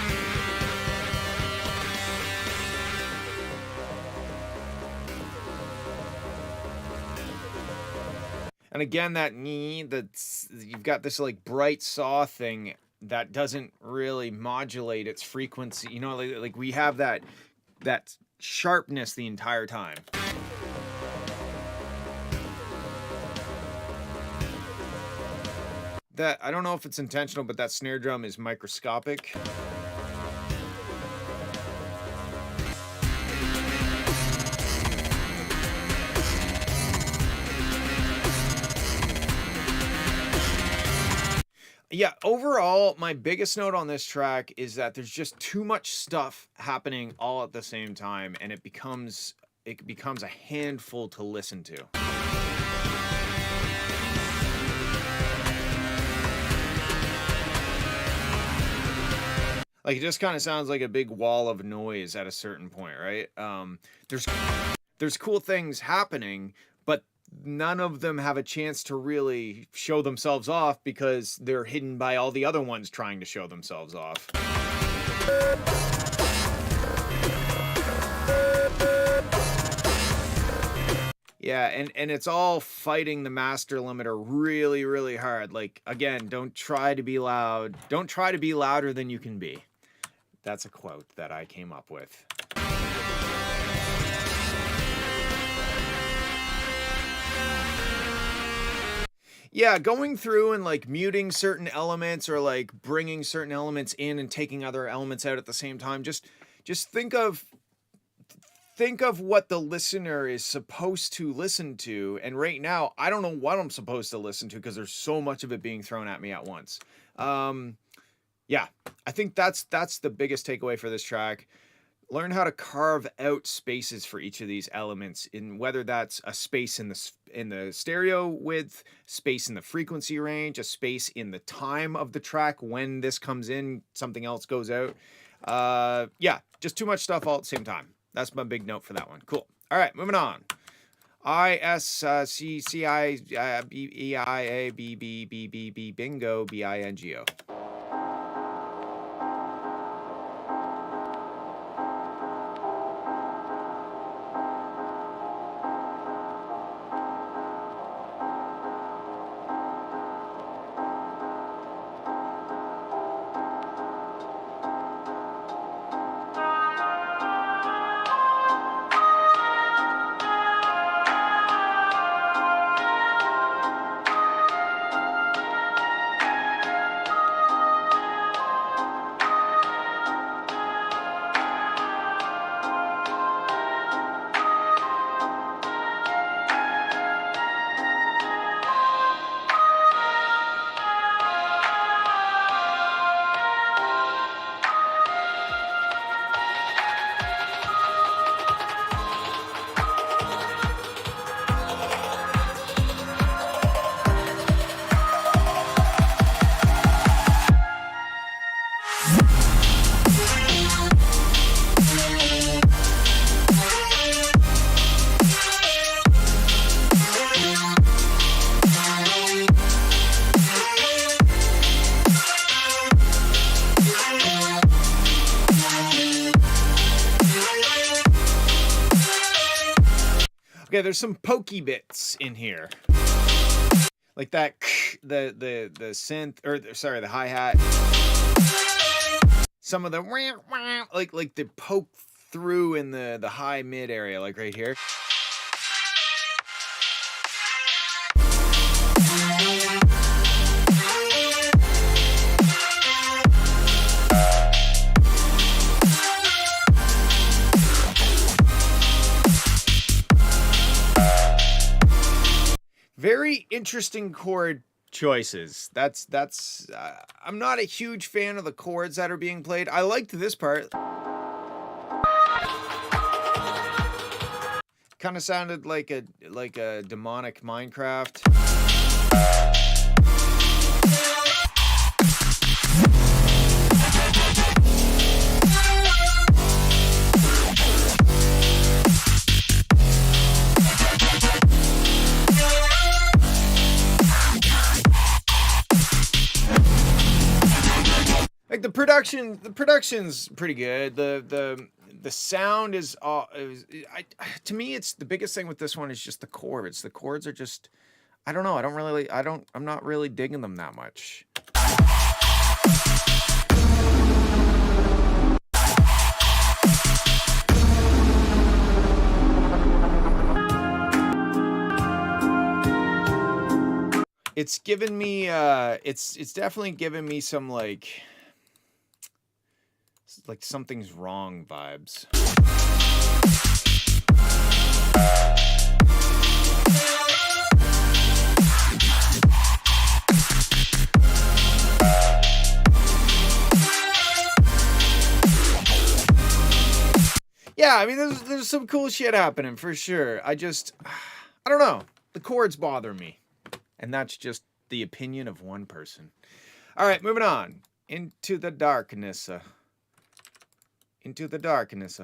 And again, that knee, that's you've got this like bright saw thing that doesn't really modulate its frequency. You know, like we have that sharpness the entire time. That I don't know if it's intentional, but that snare drum is microscopic. Yeah, overall, my biggest note on this track is that there's just too much stuff happening all at the same time, and it becomes a handful to listen to. Like, it just kind of sounds like a big wall of noise at a certain point, right? There's cool things happening, but none of them have a chance to really show themselves off because they're hidden by all the other ones trying to show themselves off. Yeah, and it's all fighting the master limiter really, really hard. Like, again, don't try to be loud. Don't try to be louder than you can be. That's a quote that I came up with. Yeah, going through and like muting certain elements or like bringing certain elements in and taking other elements out at the same time. Just think of what the listener is supposed to listen to. And right now, I don't know what I'm supposed to listen to because there's so much of it being thrown at me at once. Yeah, I think that's the biggest takeaway for this track. Learn how to carve out spaces for each of these elements, in whether that's a space in the stereo width, space in the frequency range, a space in the time of the track. When this comes in, something else goes out. Yeah, just too much stuff all at the same time. That's my big note for that one. Cool. All right, moving on. ISCCIBEIABBBB bingo BINGO. Okay, there's some pokey bits in here. Like that, the synth, or sorry, the hi-hat. Some of the like the poke through in the high mid area, like right here. Very interesting chord choices. That's I'm not a huge fan of the chords that are being played. I liked this part. Kind of sounded like a demonic Minecraft. Like the production's pretty good. The sound is to me, it's the biggest thing with this one is just the chords. The chords are just, I don't know. I'm not really digging them that much. It's given me it's definitely given me some like something's wrong vibes. Yeah, I mean there's some cool shit happening for sure. I don't know. The chords bother me. And that's just the opinion of one person. All right, moving on. Into the darkness. Into the darkness.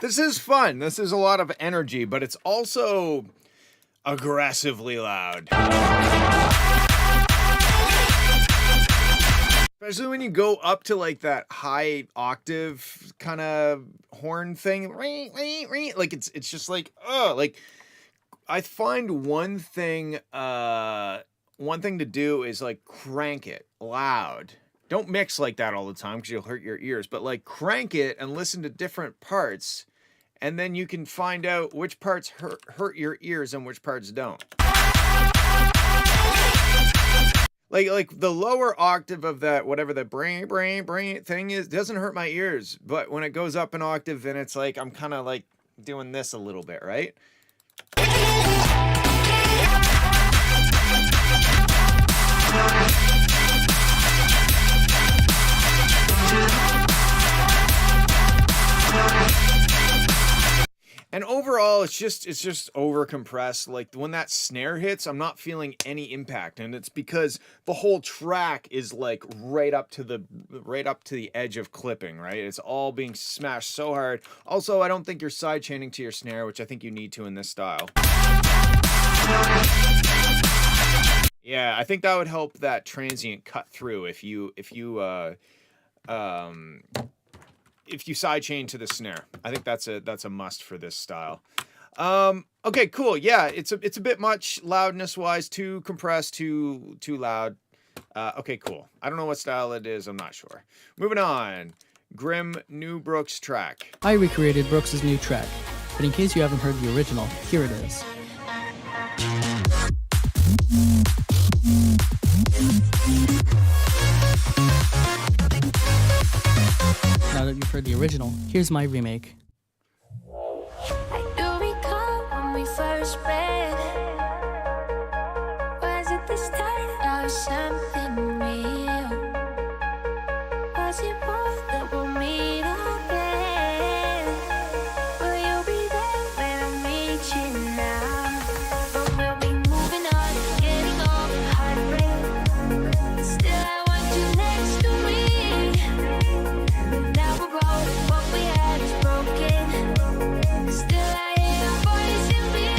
This is fun. This is a lot of energy, but it's also aggressively loud. Especially when you go up to like that high octave kind of horn thing. Like it's just like, like I find one thing to do is like crank it loud. Don't mix like that all the time because you'll hurt your ears, but like crank it and listen to different parts. And then you can find out which parts hurt your ears and which parts don't. Like the lower octave of that, whatever the brain thing is, doesn't hurt my ears. But when it goes up an octave, then it's like I'm kind of like doing this a little bit, right? And overall, it's just over compressed. Like when that snare hits, I'm not feeling any impact, and it's because the whole track is like right up to the edge of clipping, right? It's all being smashed so hard. Also, I don't think you're sidechaining to your snare, which I think you need to in this style. Yeah, I think that would help that transient cut through if you sidechain to the snare. I think that's a must for this style. Okay, cool. Yeah, it's a bit much loudness wise, too compressed, too loud. Okay, cool. I don't know what style it is. I'm not sure. Moving on. Grim New Brooks track. I recreated Brooks' new track, but in case you haven't heard the original, here it is. Now that you've heard the original, here's my remake. I do recall when we first met. Was it the start of something real? Was it both that we'll meet again? Will you be there when I meet you now? But we'll be moving on, getting over heartbreak. Still, I want you next to me. Now we're rolling, what we had is broken. Still, I hear your voice in me.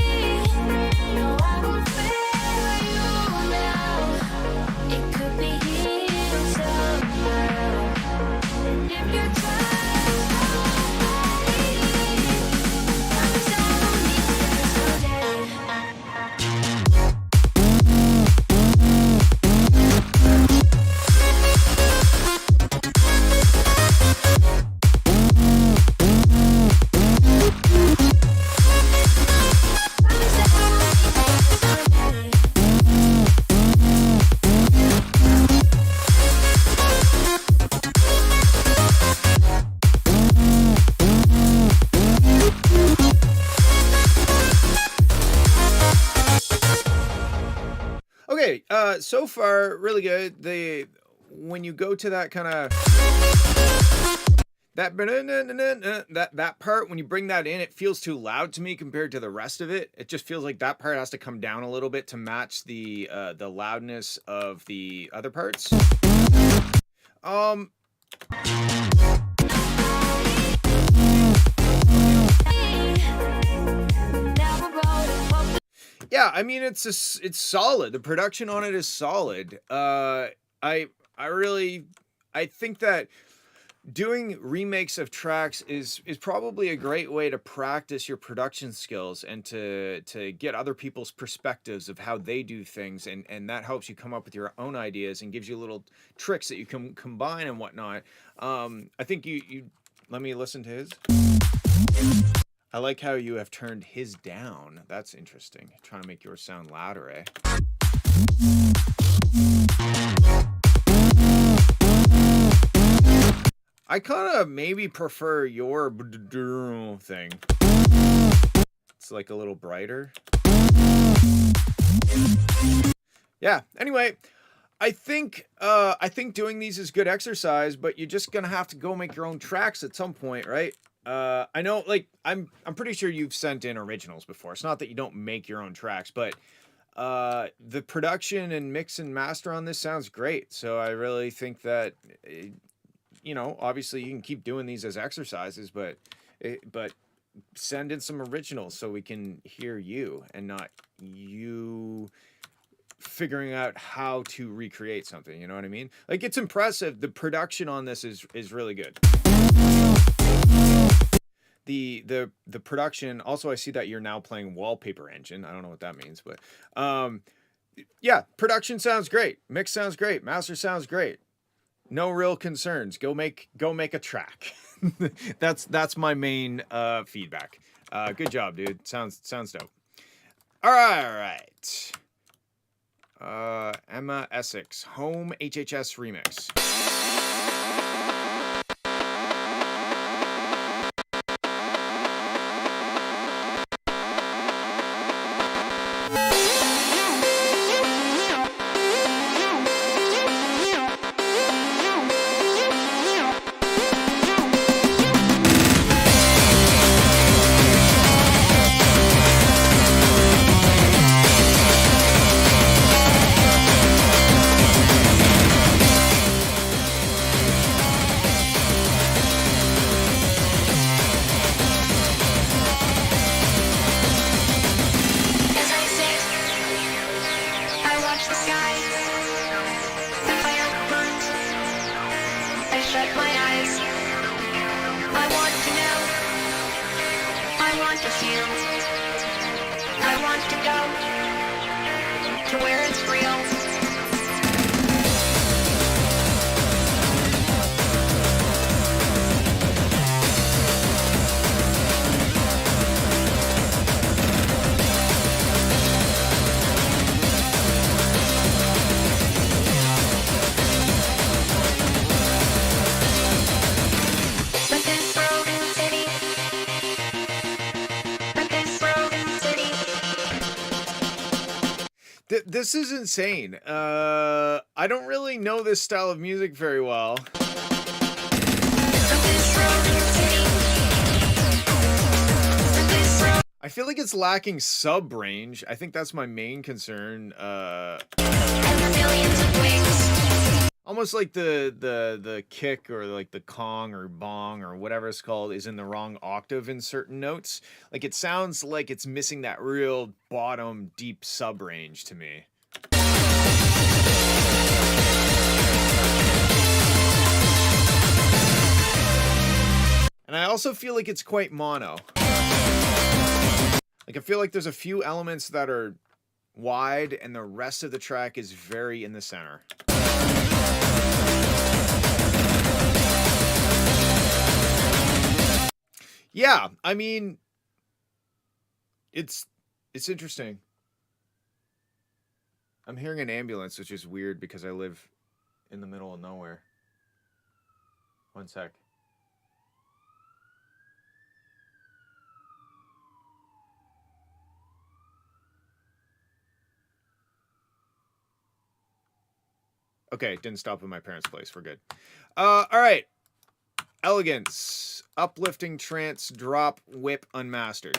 So far, really good. When you go to that kind of that part, when you bring that in, it feels too loud to me compared to the rest of it. It just feels like that part has to come down a little bit to match the loudness of the other parts. Um, yeah, I mean it's solid. The production on it is solid. I really I think that doing remakes of tracks is probably a great way to practice your production skills and to get other people's perspectives of how they do things, and that helps you come up with your own ideas and gives you little tricks that you can combine and whatnot. I think you let me listen to his. I like how you have turned his down. That's interesting. Trying to make yours sound louder, eh? I kind of maybe prefer your thing. It's like a little brighter. Yeah, anyway, I think doing these is good exercise, but you're just gonna have to go make your own tracks at some point, right? I know, like, I'm pretty sure you've sent in originals before. It's not that you don't make your own tracks, but the production and mix and master on this sounds great. So I really think that, you know, obviously you can keep doing these as exercises, but send in some originals so we can hear you and not you figuring out how to recreate something. You know what I mean? Like, it's impressive. The production on this is really good. The production also, I see that you're now playing Wallpaper Engine. I don't know what that means, but yeah, production sounds great, mix sounds great, master sounds great. No real concerns. Go make a track. That's my main feedback. Good job, dude. Sounds dope. All right. Emma Essex, Home HHS Remix. As I sit, I watch the sky. The fire burns. I shut my eyes. I want to know. I want to feel. I want to go to where it's real. But this broken city. But this broken city. This is insane. I don't really know this style of music very well. But this broken city. But this broken I feel like it's lacking sub range. I think that's my main concern. and the millions of wings. Almost like the kick or like the Kong or bong or whatever it's called is in the wrong octave in certain notes. Like, it sounds like it's missing that real bottom deep sub range to me. And I also feel like it's quite mono. Like, I feel like there's a few elements that are wide and the rest of the track is very in the center. Yeah, I mean, it's interesting. I'm hearing an ambulance, which is weird because I live in the middle of nowhere. One sec. Okay, didn't stop at my parents' place. We're good. All right. Elegance. Uplifting trance drop whip unmastered.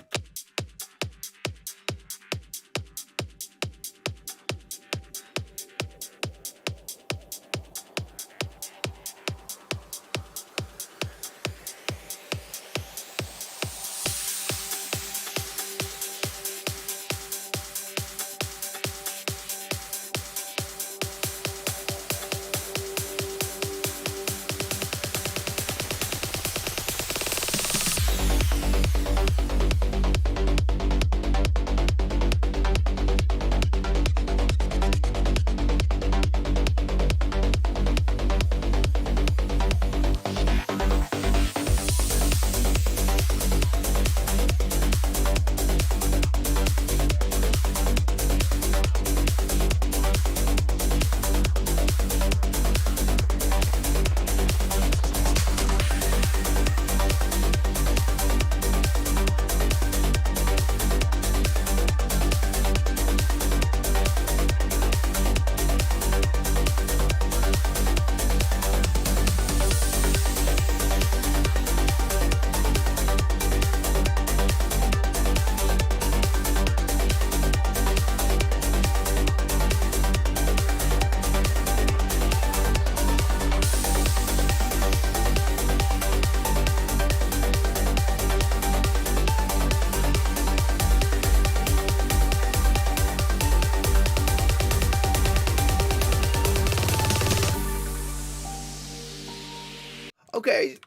Okay,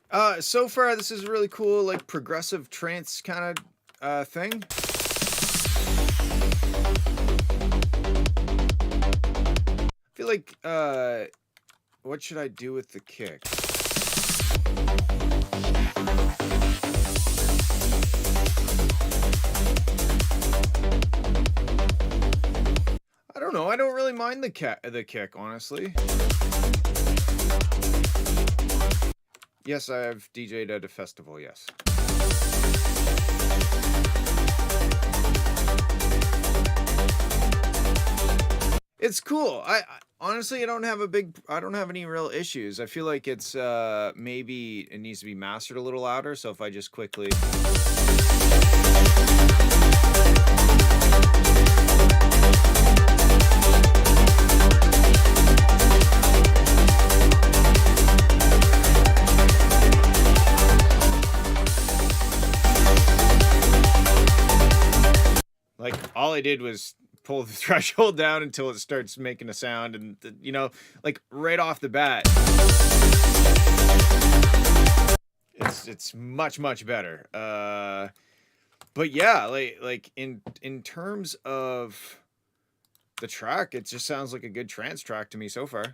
so far this is a really cool, like, progressive trance kind of thing. I feel like, what should I do with the kick? I don't know. I don't really mind the kick, honestly. Yes, I have DJ'd at a festival, yes. It's cool. I honestly, I don't have any real issues. I feel like it's maybe it needs to be mastered a little louder, so if I just quickly like, all I did was pull the threshold down until it starts making a sound, and you know, like, right off the bat, it's much better. But yeah, like in terms of the track, it just sounds like a good trance track to me so far.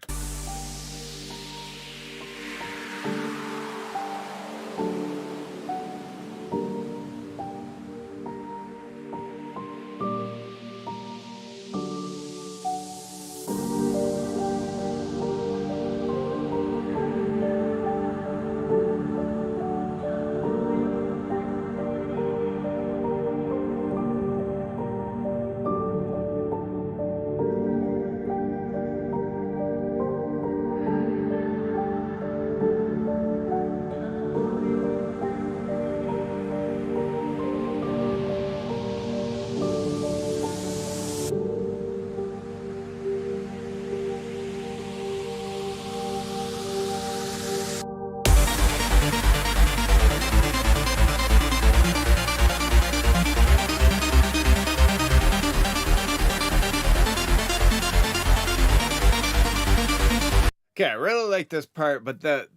Okay, I really like this part, but the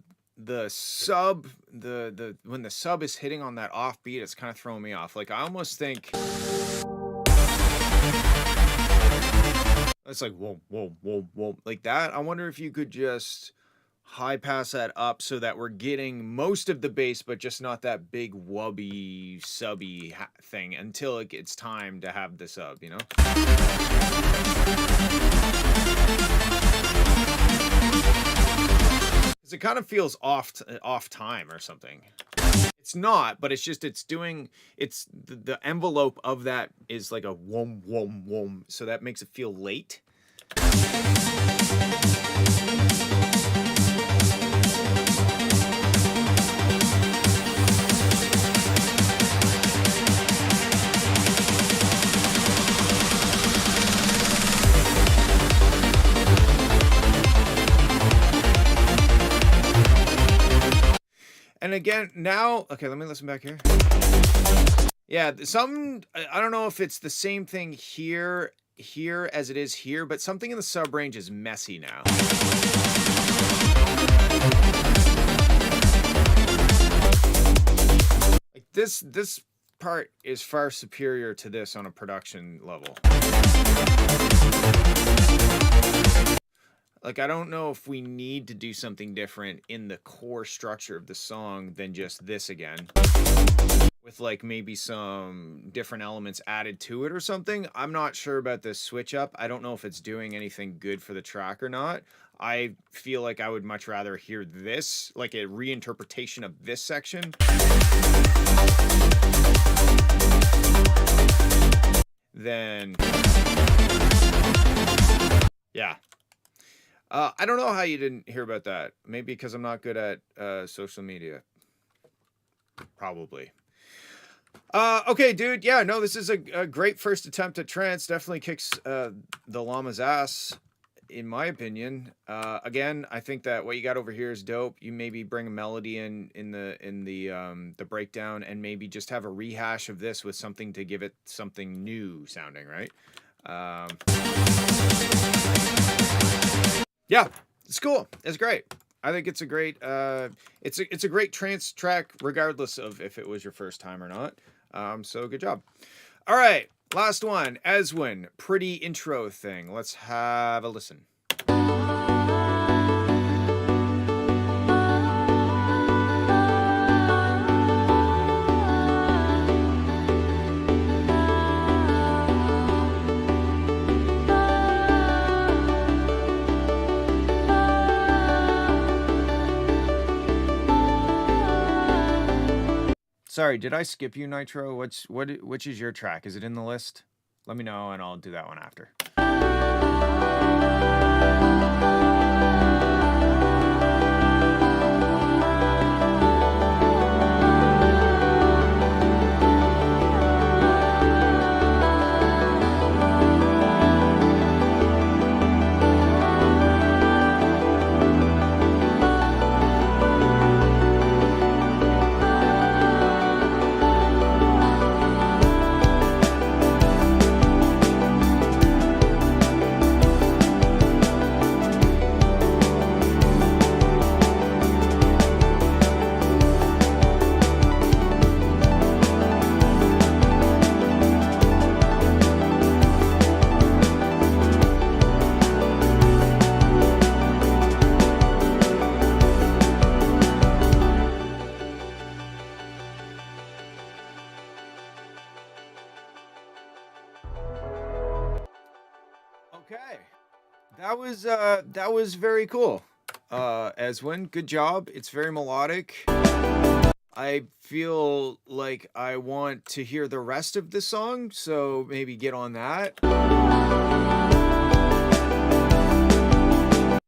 sub, the when the sub is hitting on that offbeat, it's kind of throwing me off. Like, I almost think it's like whoa, whoa, whoa, whoa, like that. I wonder if you could just high pass that up so that we're getting most of the bass, but just not that big wubby subby thing until it gets time to have the sub, you know? 'Cause it kind of feels off time or something. It's not, but it's just the envelope of that is like a wom wom wom, so that makes it feel late. And again, now, okay, let me listen back here. Yeah, I don't know if it's the same thing here as it is here, but something in the sub range is messy now. Like this part is far superior to this on a production level. Like, I don't know if we need to do something different in the core structure of the song than just this again. With, like, maybe some different elements added to it or something. I'm not sure about this switch up. I don't know if it's doing anything good for the track or not. I feel like I would much rather hear this, like a reinterpretation of this section, than... Yeah. I don't know how you didn't hear about that. Maybe because I'm not good at social media. Probably. Okay, dude. Yeah, no, this is a great first attempt at trance. Definitely kicks the llama's ass, in my opinion. Again, I think that what you got over here is dope. You maybe bring a melody in the breakdown, and maybe just have a rehash of this with something to give it something new sounding, right? Yeah, it's cool. It's great. I think it's a great it's a great trance track regardless of if it was your first time or not. So good job. All right, last one. Eswin, pretty intro thing. Let's have a listen. Sorry, did I skip you, Nitro? Which is your track? Is it in the list? Let me know and I'll do that one after. Okay. That was very cool. Eswin, good job. It's very melodic. I feel like I want to hear the rest of the song, so maybe get on that.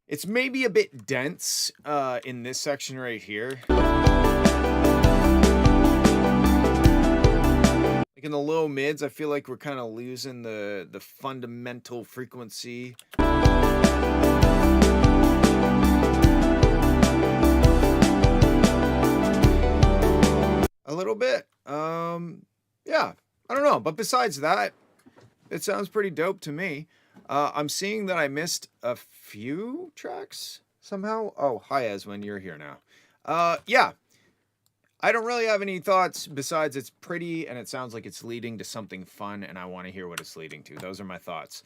It's maybe a bit dense in this section right here. Like in the low mids, I feel like we're kind of losing the fundamental frequency. A little bit. Yeah, I don't know. But besides that, it sounds pretty dope to me. I'm seeing that I missed a few tracks somehow. Oh, hi, Eswin. You're here now. Yeah. I don't really have any thoughts besides it's pretty and it sounds like it's leading to something fun and I want to hear what it's leading to. Those are my thoughts.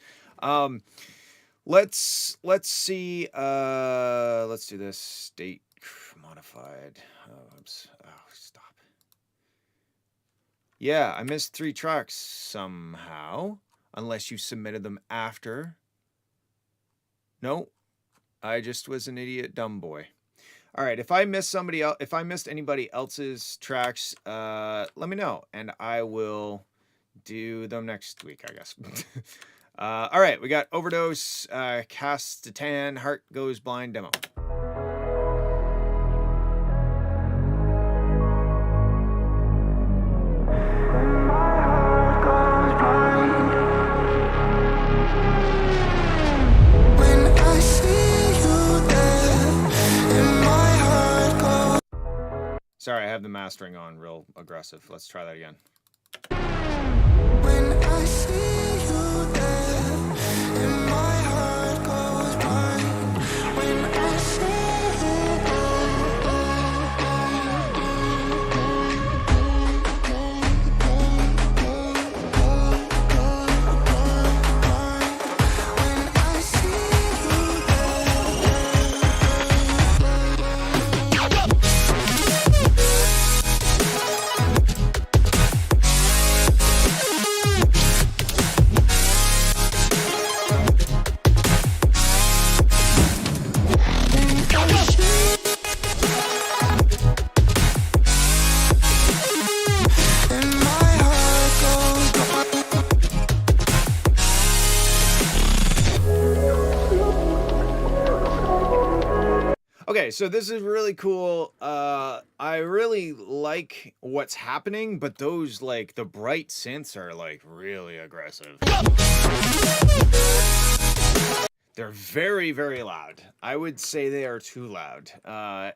Let's see. Let's do this. State modified. Oops. Oh, stop. Yeah, I missed 3 tracks somehow. Unless you submitted them after. No, I just was an idiot dumb boy. All right, if I missed somebody else, if I missed anybody else's tracks, let me know, and I will do them next week, I guess. All right, we got Overdose, Cast-Tan, Heart Goes Blind demo. Sorry, I have the mastering on real aggressive. Let's try that again. When I see you there, and my heart goes blind. When I see you Okay, so this is really cool. I really like what's happening, but those, like, the bright synths are, like, really aggressive. They're very, very loud. I would say they are too loud,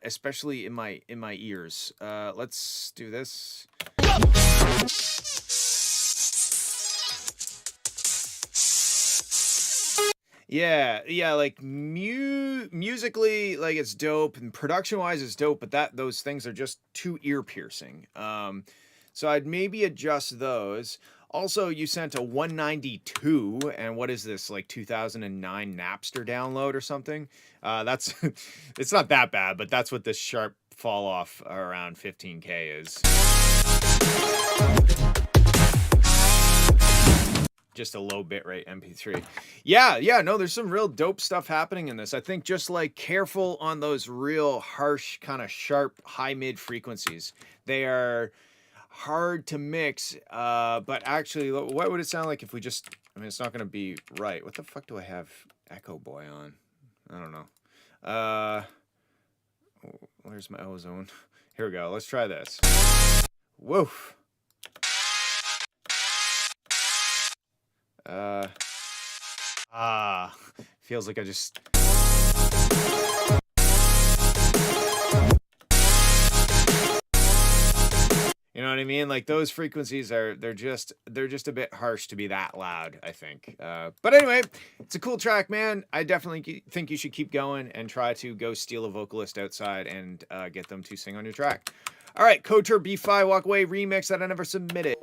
especially in my ears. Let's do this. Yeah, like musically, like, it's dope, and production-wise it's dope, but those things are just too ear-piercing. So I'd maybe adjust those. Also, you sent a 192, and what is this, like 2009 Napster download or something? That's it's not that bad, but that's what this sharp fall off around 15K is. Just a low bitrate MP3. Yeah, no, there's some real dope stuff happening in this. I think just, like, careful on those real harsh, kind of sharp, high mid frequencies. They are hard to mix, but actually, what would it sound like if we just, I mean, it's not going to be right. What the fuck do I have Echo Boy on? I don't know. Where's my ozone? Here we go. Let's try this. Woof. Feels like I just... You know what I mean? Like, those frequencies they're just a bit harsh to be that loud, I think. But anyway, it's a cool track, man. I definitely think you should keep going and try to go steal a vocalist outside and get them to sing on your track. All right, Kotor B5 Walk Away remix that I never submitted.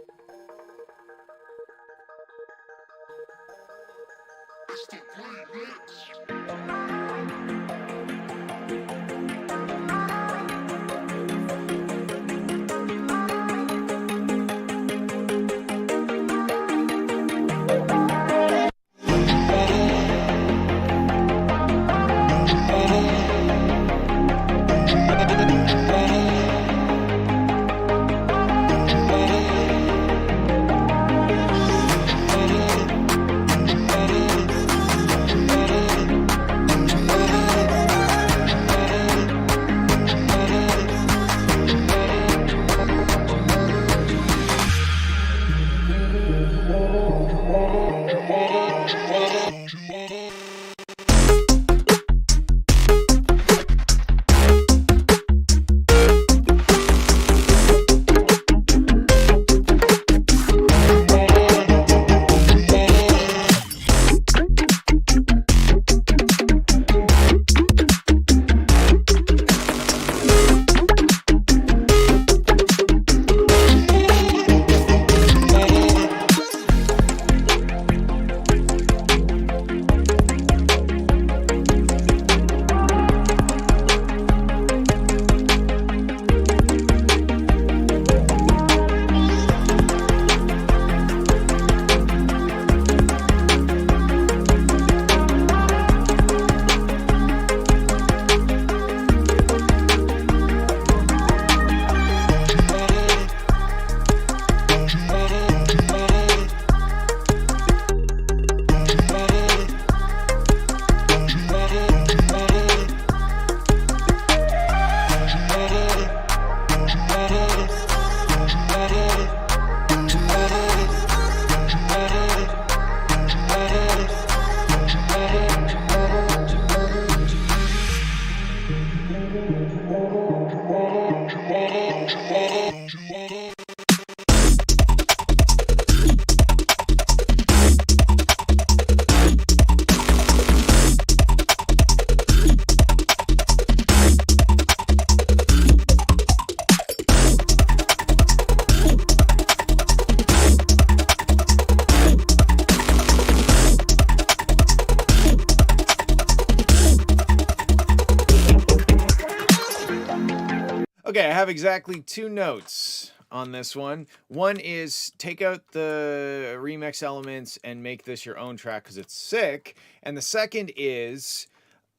Okay, I have exactly 2 notes on this one. One is take out the remix elements and make this your own track because it's sick. And the second is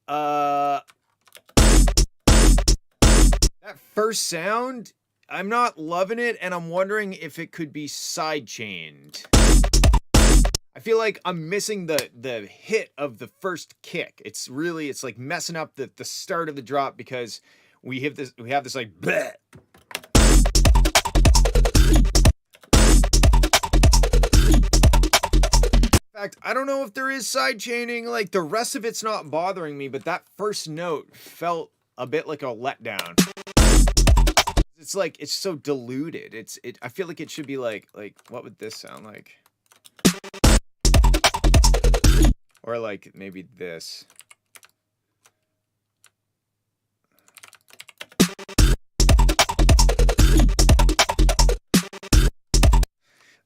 that first sound, I'm not loving it, and I'm wondering if it could be sidechained. I feel like I'm missing the hit of the first kick. It's like messing up the start of the drop because we have this like bleh. In fact, I don't know if there is side chaining. Like the rest of it's not bothering me, but that first note felt a bit like a letdown. It's like it's so diluted. I feel like it should be like what would this sound like? Or like maybe this.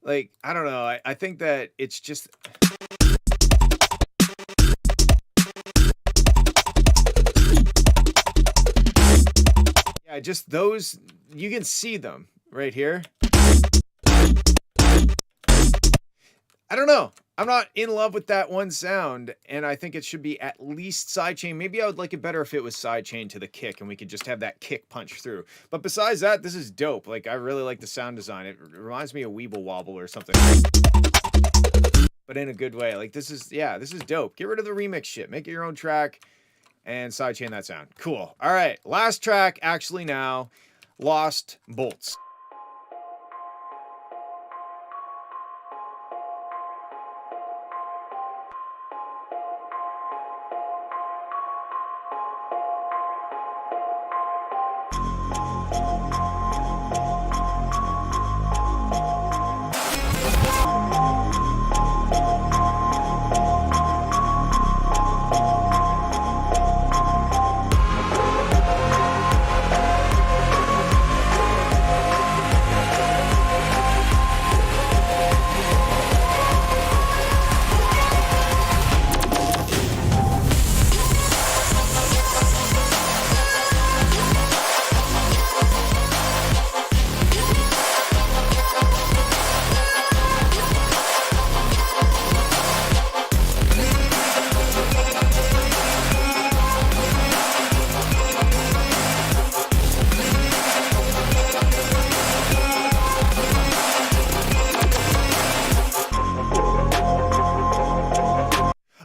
Like, I don't know. I think that it's just yeah, just those you can see them right here. I don't know. I'm not in love with that one sound, and I think it should be at least sidechain. Maybe I would like it better if it was sidechain to the kick, and we could just have that kick punch through. But besides that, this is dope. Like, I really like the sound design. It reminds me of Weeble Wobble or something. But in a good way. Like, this is dope. Get rid of the remix shit. Make it your own track, and sidechain that sound. Cool. All right, last track, actually now, Lost Bolts.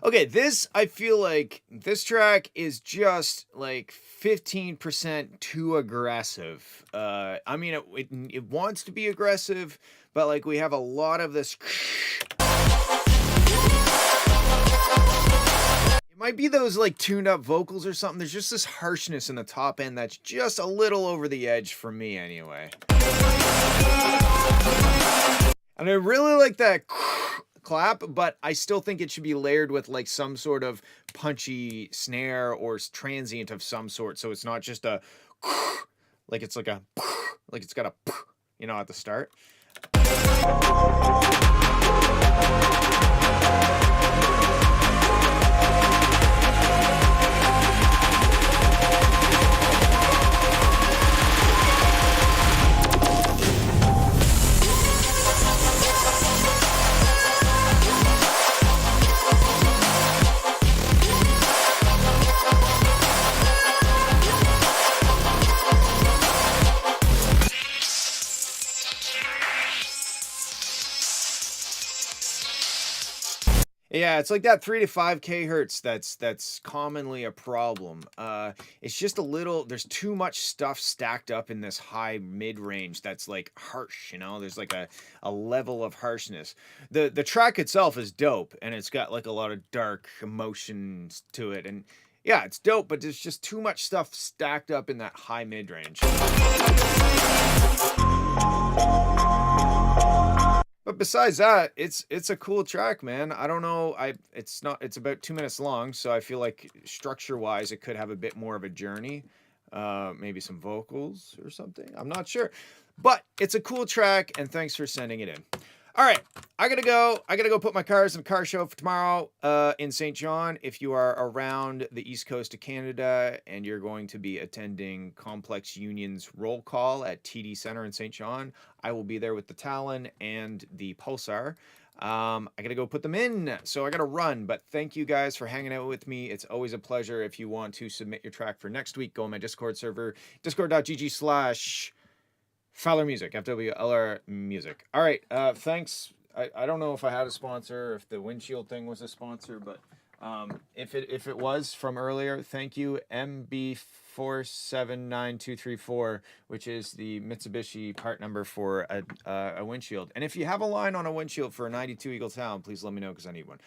Okay, I feel like this track is just like 15% too aggressive. I mean, it wants to be aggressive, but like we have a lot of this. It might be those like tuned up vocals or something. There's just this harshness in the top end that's just a little over the edge for me anyway. And I really like that clap, but I still think it should be layered with like some sort of punchy snare or transient of some sort, so it's not just a like it's like a like it's got a at the start. Yeah, it's like that 3 to 5 kHz that's commonly a problem. It's just a little, there's too much stuff stacked up in this high mid range that's like harsh, there's like a level of harshness. The track itself is dope, and it's got like a lot of dark emotions to it, and yeah, it's dope, but there's just too much stuff stacked up in that high mid range. But besides that, it's a cool track, man. I don't know. It's about 2 minutes long, so I feel like structure wise, it could have a bit more of a journey. Maybe some vocals or something. I'm not sure. But it's a cool track, and thanks for sending it in. All right, I gotta go put my cars in a car show for tomorrow in St. John. If you are around the east coast of Canada and you're going to be attending Complex Union's roll call at TD Center in St. John, I will be there with the Talon and the Pulsar. I gotta go put them in, so I gotta run. But thank you guys for hanging out with me. It's always a pleasure. If you want to submit your track for next week, go on my Discord server, discord.gg/Fowler Music, FWLR Music. All right, thanks. I don't know if I had a sponsor, if the windshield thing was a sponsor, but if it was from earlier, thank you, MB479234, which is the Mitsubishi part number for a windshield. And if you have a line on a windshield for a 92 Eagle Talon, please let me know because I need one.